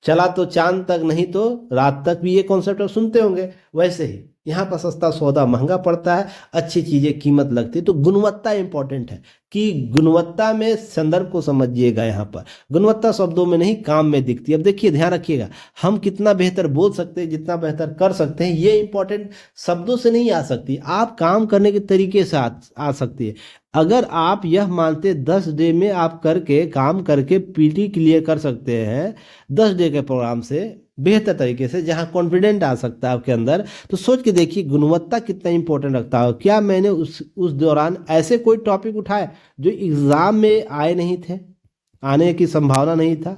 चला तो चांद तक नहीं तो रात तक, भी ये कॉन्सेप्ट आप सुनते होंगे। वैसे ही यहाँ पर सस्ता सौदा महंगा पड़ता है, अच्छी चीज़ें कीमत लगती है। तो गुणवत्ता इंपॉर्टेंट है कि गुणवत्ता में संदर्भ को समझिएगा। यहाँ पर गुणवत्ता शब्दों में नहीं काम में दिखती है। अब देखिए, ध्यान रखिएगा, हम कितना बेहतर बोल सकते हैं, जितना बेहतर कर सकते हैं, ये इंपॉर्टेंट शब्दों से नहीं आ सकती, आप काम करने के तरीके से आ सकती है। अगर आप यह मानते 10 डे में आप करके काम करके पीटी क्लियर कर सकते हैं 10 डे के प्रोग्राम से बेहतर तरीके से, जहां कॉन्फिडेंट आ सकता है आपके अंदर, तो सोच के देखिए गुणवत्ता कितना इंपॉर्टेंट रखता है। क्या मैंने उस दौरान ऐसे कोई टॉपिक उठाए जो एग्जाम में आए नहीं थे, आने की संभावना नहीं था?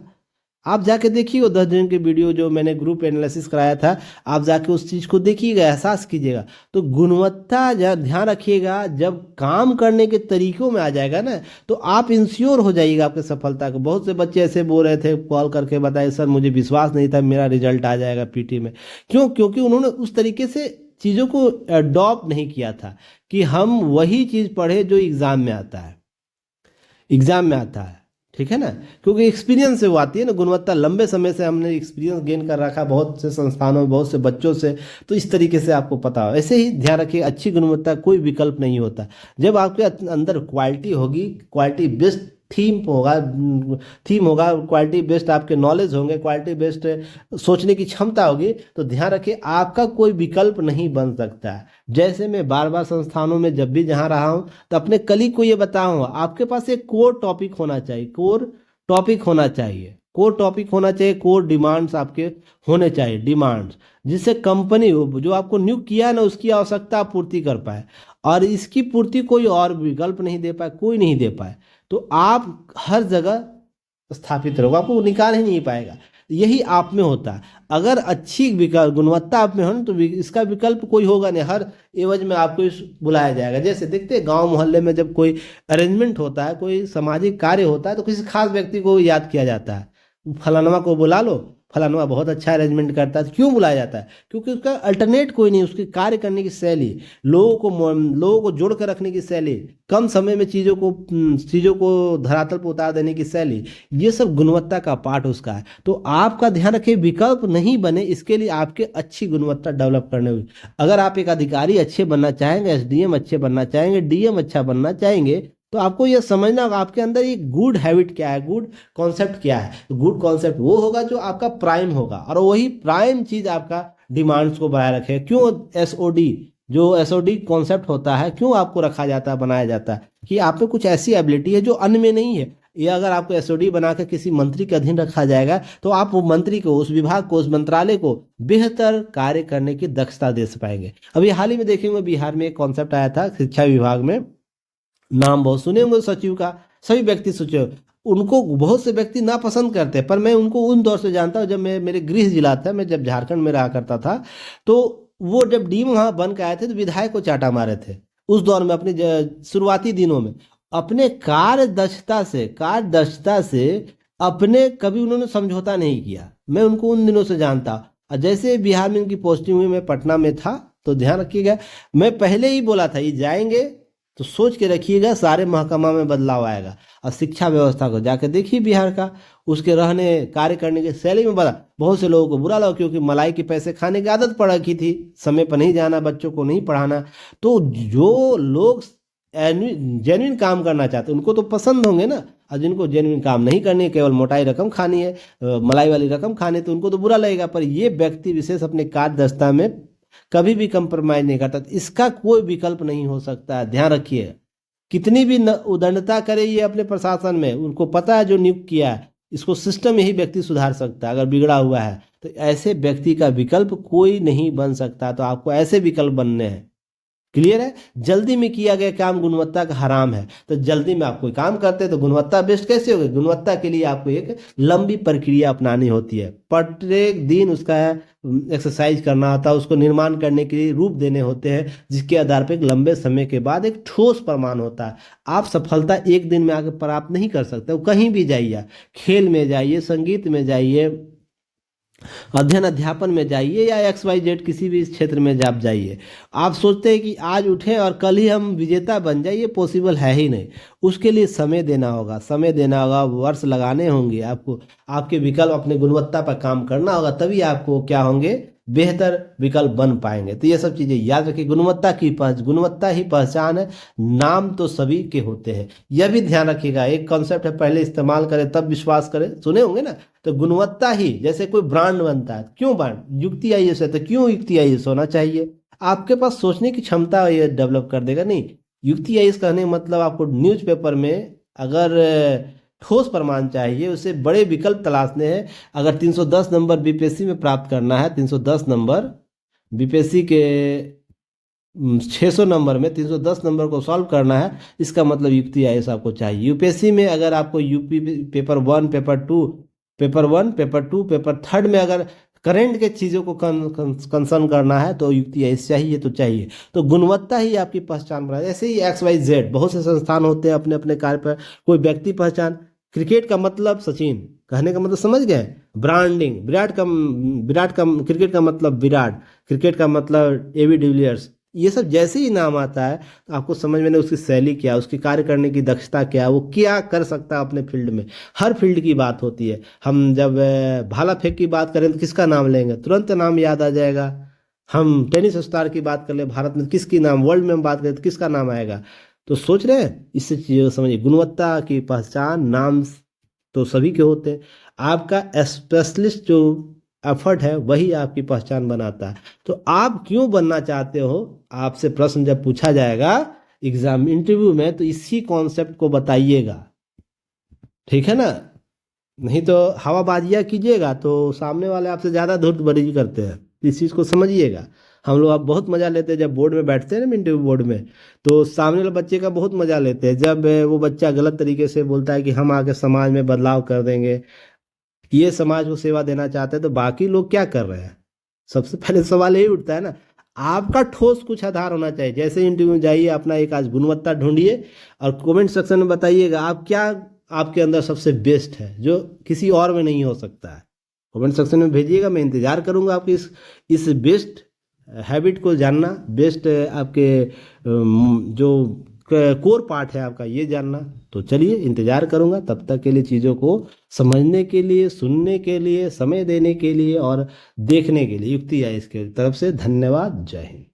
आप जाके देखिए वो 10 दिन के वीडियो जो मैंने ग्रुप एनालिसिस कराया था, आप जाके उस चीज़ को देखिएगा, एहसास कीजिएगा। तो गुणवत्ता ध्यान रखिएगा, जब काम करने के तरीकों में आ जाएगा ना, तो आप इंश्योर हो जाइएगा आपकी सफलता को। बहुत से बच्चे ऐसे बोल रहे थे, कॉल करके बताए, सर मुझे विश्वास नहीं था मेरा रिजल्ट आ जाएगा पीटी में। क्यों? क्योंकि उन्होंने उस तरीके से चीज़ों को अडॉप्ट नहीं किया था कि हम वही चीज़ पढ़े जो एग्ज़ाम में आता है, एग्ज़ाम में आता है। ठीक है ना? क्योंकि एक्सपीरियंस से वो आती है ना गुणवत्ता। लंबे समय से हमने एक्सपीरियंस गेन कर रखा बहुत से संस्थानों में, बहुत से बच्चों से, तो इस तरीके से आपको पता हो। ऐसे ही ध्यान रखिए, अच्छी गुणवत्ता कोई विकल्प नहीं होता। जब आपके अंदर क्वालिटी होगी, क्वालिटी बेस्ड थीम होगा, क्वालिटी बेस्ड आपके नॉलेज होंगे, क्वालिटी बेस्ड सोचने की क्षमता होगी, तो ध्यान रखिए आपका कोई विकल्प नहीं बन सकता है। जैसे मैं बार बार संस्थानों में जब भी जहाँ रहा हूँ, तो अपने कलीग को ये बताऊँ, आपके पास एक कोर टॉपिक होना चाहिए, कोर टॉपिक होना चाहिए, कोर टॉपिक होना चाहिए, कोर डिमांड्स आपके होने चाहिए, डिमांड्स जिससे कंपनी जो आपको नियुक्त किया है ना उसकी आवश्यकता आप पूर्ति कर पाए, और इसकी पूर्ति कोई और विकल्प नहीं दे पाए, कोई नहीं दे पाए, तो आप हर जगह स्थापित रहोगे, आपको निकाल ही नहीं पाएगा। यही आप में होता है। अगर अच्छी गुणवत्ता आप में हो ना, तो इसका विकल्प कोई होगा नहीं, हर एवज में आपको बुलाया जाएगा। जैसे देखते हैं गांव मोहल्ले में जब कोई अरेंजमेंट होता है, कोई सामाजिक कार्य होता है, तो किसी खास व्यक्ति को याद किया जाता है, फलानवा को बुला लो, फलानवा बहुत अच्छा अरेंजमेंट करता है। क्यों बुलाया जाता है? क्योंकि उसका अल्टरनेट कोई नहीं, उसके कार्य करने की शैली, लोगों को जोड़ कर रखने की शैली, कम समय में चीज़ों को धरातल पर उतार देने की शैली, ये सब गुणवत्ता का पार्ट उसका है। तो आपका ध्यान रखिए विकल्प नहीं बने, इसके लिए आपके अच्छी गुणवत्ता डेवलप करने हुई। अगर आप एक अधिकारी अच्छे बनना चाहेंगे, एसडीएम अच्छे बनना चाहेंगे, डीएम अच्छा बनना चाहेंगे, तो आपको यह समझना होगा आपके अंदर एक गुड हैबिट क्या है, गुड कॉन्सेप्ट क्या है। तो गुड कॉन्सेप्ट वो होगा जो आपका प्राइम होगा, और वही प्राइम चीज आपका डिमांड्स को बनाए रखे। क्यों एसओडी, जो एसओडी कॉन्सेप्ट होता है, क्यों आपको रखा जाता है, बनाया जाता है कि आप में कुछ ऐसी एबिलिटी है जो अन्य में नहीं है। ये अगर आपको एसओडी बनाकर किसी मंत्री के अधीन रखा जाएगा, तो आप वो मंत्री को, उस विभाग को, उस मंत्रालय को बेहतर कार्य करने की दक्षता दे पाएंगे। अभी हाल ही में देखेंगे बिहार में एक कॉन्सेप्ट आया था शिक्षा विभाग में, नाम बहुत सुने होंगे सचिव का, सभी व्यक्ति सचिव, उनको बहुत से व्यक्ति नापसंद करते हैं, पर मैं उनको उन दौर से जानता हूँ जब मैं, मेरे गृह जिला था, मैं जब झारखंड में रहा करता था, तो वो जब डीम वहाँ बन के आए थे तो विधायक को चाटा मारे थे उस दौर में, अपने शुरुआती दिनों में। अपने कार्य दक्षता से अपने कभी उन्होंने समझौता नहीं किया। मैं उनको उन दिनों से जानता। और जैसे बिहार में उनकी पोस्टिंग हुई, मैं पटना में था, तो ध्यान रखिएगा, मैं पहले ही बोला था ये जाएंगे तो सोच के रखिएगा सारे महकमा में बदलाव आएगा। और शिक्षा व्यवस्था को जाकर देखिए बिहार का, उसके रहने कार्य करने के शैली में बड़ा बहुत से लोगों को बुरा लगा, क्योंकि मलाई के पैसे खाने की आदत पड़ रखी थी, समय पर नहीं जाना, बच्चों को नहीं पढ़ाना। तो जो लोग जेन्युइन काम करना चाहते हैं उनको तो पसंद होंगे ना, और जिनको जेन्युइन काम नहीं करनी है, केवल मोटाई रकम खानी है, मलाई वाली रकम खानी है, तो उनको तो बुरा लगेगा। पर ये व्यक्ति विशेष अपने कार्य दक्षता में कभी भी कंप्रोमाइज नहीं करता, इसका कोई विकल्प नहीं हो सकता है। ध्यान रखिए, कितनी भी उदंडता करे ये अपने प्रशासन में, उनको पता है जो नियुक्त किया है, इसको सिस्टम यही व्यक्ति सुधार सकता है अगर बिगड़ा हुआ है। तो ऐसे व्यक्ति का विकल्प कोई नहीं बन सकता, तो आपको ऐसे विकल्प बनने हैं। क्लियर है। जल्दी में किया गया काम गुणवत्ता का हराम है। तो जल्दी में आप कोई काम करते हैं तो गुणवत्ता बेस्ट कैसे होगी? गुणवत्ता के लिए आपको एक लंबी प्रक्रिया अपनानी होती है, प्रत्येक दिन उसका एक्सरसाइज करना होता है, उसको निर्माण करने के लिए रूप देने होते हैं, जिसके आधार पर एक लंबे समय के बाद एक ठोस प्रमाण होता है। आप सफलता एक दिन में आके प्राप्त नहीं कर सकते। कहीं भी जाइए, खेल में जाइए, संगीत में जाइए, अध्ययन अध्यापन में जाइए, या XYZ किसी भी क्षेत्र में आप जाइए, आप सोचते हैं कि आज उठें और कल ही हम विजेता बन जाए, ये पॉसिबल है ही नहीं। उसके लिए समय देना होगा, समय देना होगा, वर्ष लगाने होंगे आपको, आपके विकल्प अपने गुणवत्ता पर काम करना होगा, तभी आपको क्या होंगे, बेहतर विकल्प बन पाएंगे। तो ये सब चीज़ें याद रखिए। गुणवत्ता ही पहचान है, नाम तो सभी के होते हैं। यह भी ध्यान रखिएगा, एक कॉन्सेप्ट है, पहले इस्तेमाल करें तब विश्वास करें, सुने होंगे ना। तो गुणवत्ता ही, जैसे कोई ब्रांड बनता है, क्यों ब्रांड? युक्ति IAS है, तो क्यों युक्ति IAS होना चाहिए? आपके पास सोचने की क्षमता ये डेवलप कर देगा। नहीं, युक्ति IAS कहने का मतलब आपको न्यूज़पेपर में अगर ठोस प्रमाण चाहिए, उसे बड़े विकल्प तलाशने हैं। अगर 310 नंबर BPSC में प्राप्त करना है, 310 नंबर BPSC के 600 नंबर में 310 नंबर को सॉल्व करना है, इसका मतलब युक्ति IAS आपको चाहिए। UPSC में अगर आपको यूपी पेपर 1, पेपर 2, पेपर 3 में अगर करंट के चीज़ों को कंसर्न करना है तो युक्ति IAS चाहिए तो चाहिए। तो गुणवत्ता ही आपकी पहचान बनाए। ऐसे ही XYZ बहुत से संस्थान होते हैं अपने अपने कार्य पर, कोई व्यक्ति पहचान। क्रिकेट का मतलब सचिन, कहने का मतलब समझ गए। ब्रांडिंग, विराट का क्रिकेट का मतलब विराट, क्रिकेट का मतलब AB डिविलियर्स। ये सब जैसे ही नाम आता है तो आपको समझ में नहीं उसकी शैली क्या, उसकी कार्य करने की दक्षता क्या, वो क्या कर सकता है अपने फील्ड में। हर फील्ड की बात होती है। हम जब भाला फेंक की बात करें तो किसका नाम लेंगे? तुरंत नाम याद आ जाएगा। हम टेनिस स्टार की बात कर ले भारत में, किसकी नाम? वर्ल्ड में हम बात करें तो किसका नाम आएगा? तो सोच रहे हैं, इससे चीज़ों समझिए। गुणवत्ता की पहचान, नाम तो सभी के होते हैं, आपका स्पेशलिस्ट जो एफर्ट है वही आपकी पहचान बनाता है। तो आप क्यों बनना चाहते हो, आपसे प्रश्न जब पूछा जाएगा एग्जाम इंटरव्यू में, तो इसी कॉन्सेप्ट को बताइएगा, ठीक है ना। नहीं तो हवाबाजियाँ कीजिएगा तो सामने वाले आपसे ज़्यादा धूर्तबाजी करते हैं। इस चीज़ को समझिएगा। हम लोग आप बहुत मज़ा लेते हैं जब बोर्ड में बैठते हैं ना, इंटरव्यू बोर्ड में, तो सामने वाले बच्चे का बहुत मज़ा लेते हैं जब वो बच्चा गलत तरीके से बोलता है कि हम आके समाज में बदलाव कर देंगे, ये समाज को सेवा देना चाहते हैं, तो बाकी लोग क्या कर रहे हैं? सबसे पहले सवाल यही उठता है ना। आपका ठोस कुछ आधार होना चाहिए। जैसे इंटरव्यू में जाइए, अपना एक आज गुणवत्ता ढूंढिए और कमेंट सेक्शन में बताइएगा आप क्या, आपके अंदर सबसे बेस्ट है जो किसी और में नहीं हो सकता है। कमेंट सेक्शन में भेजिएगा, मैं इंतज़ार करूंगा आपकी इस बेस्ट हैबिट को जानना, बेस्ट आपके जो कोर पार्ट है आपका ये जानना। तो चलिए इंतज़ार करूंगा, तब तक के लिए चीज़ों को समझने के लिए, सुनने के लिए, समय देने के लिए और देखने के लिए युक्ति IAS की तरफ से धन्यवाद। जय हिंद।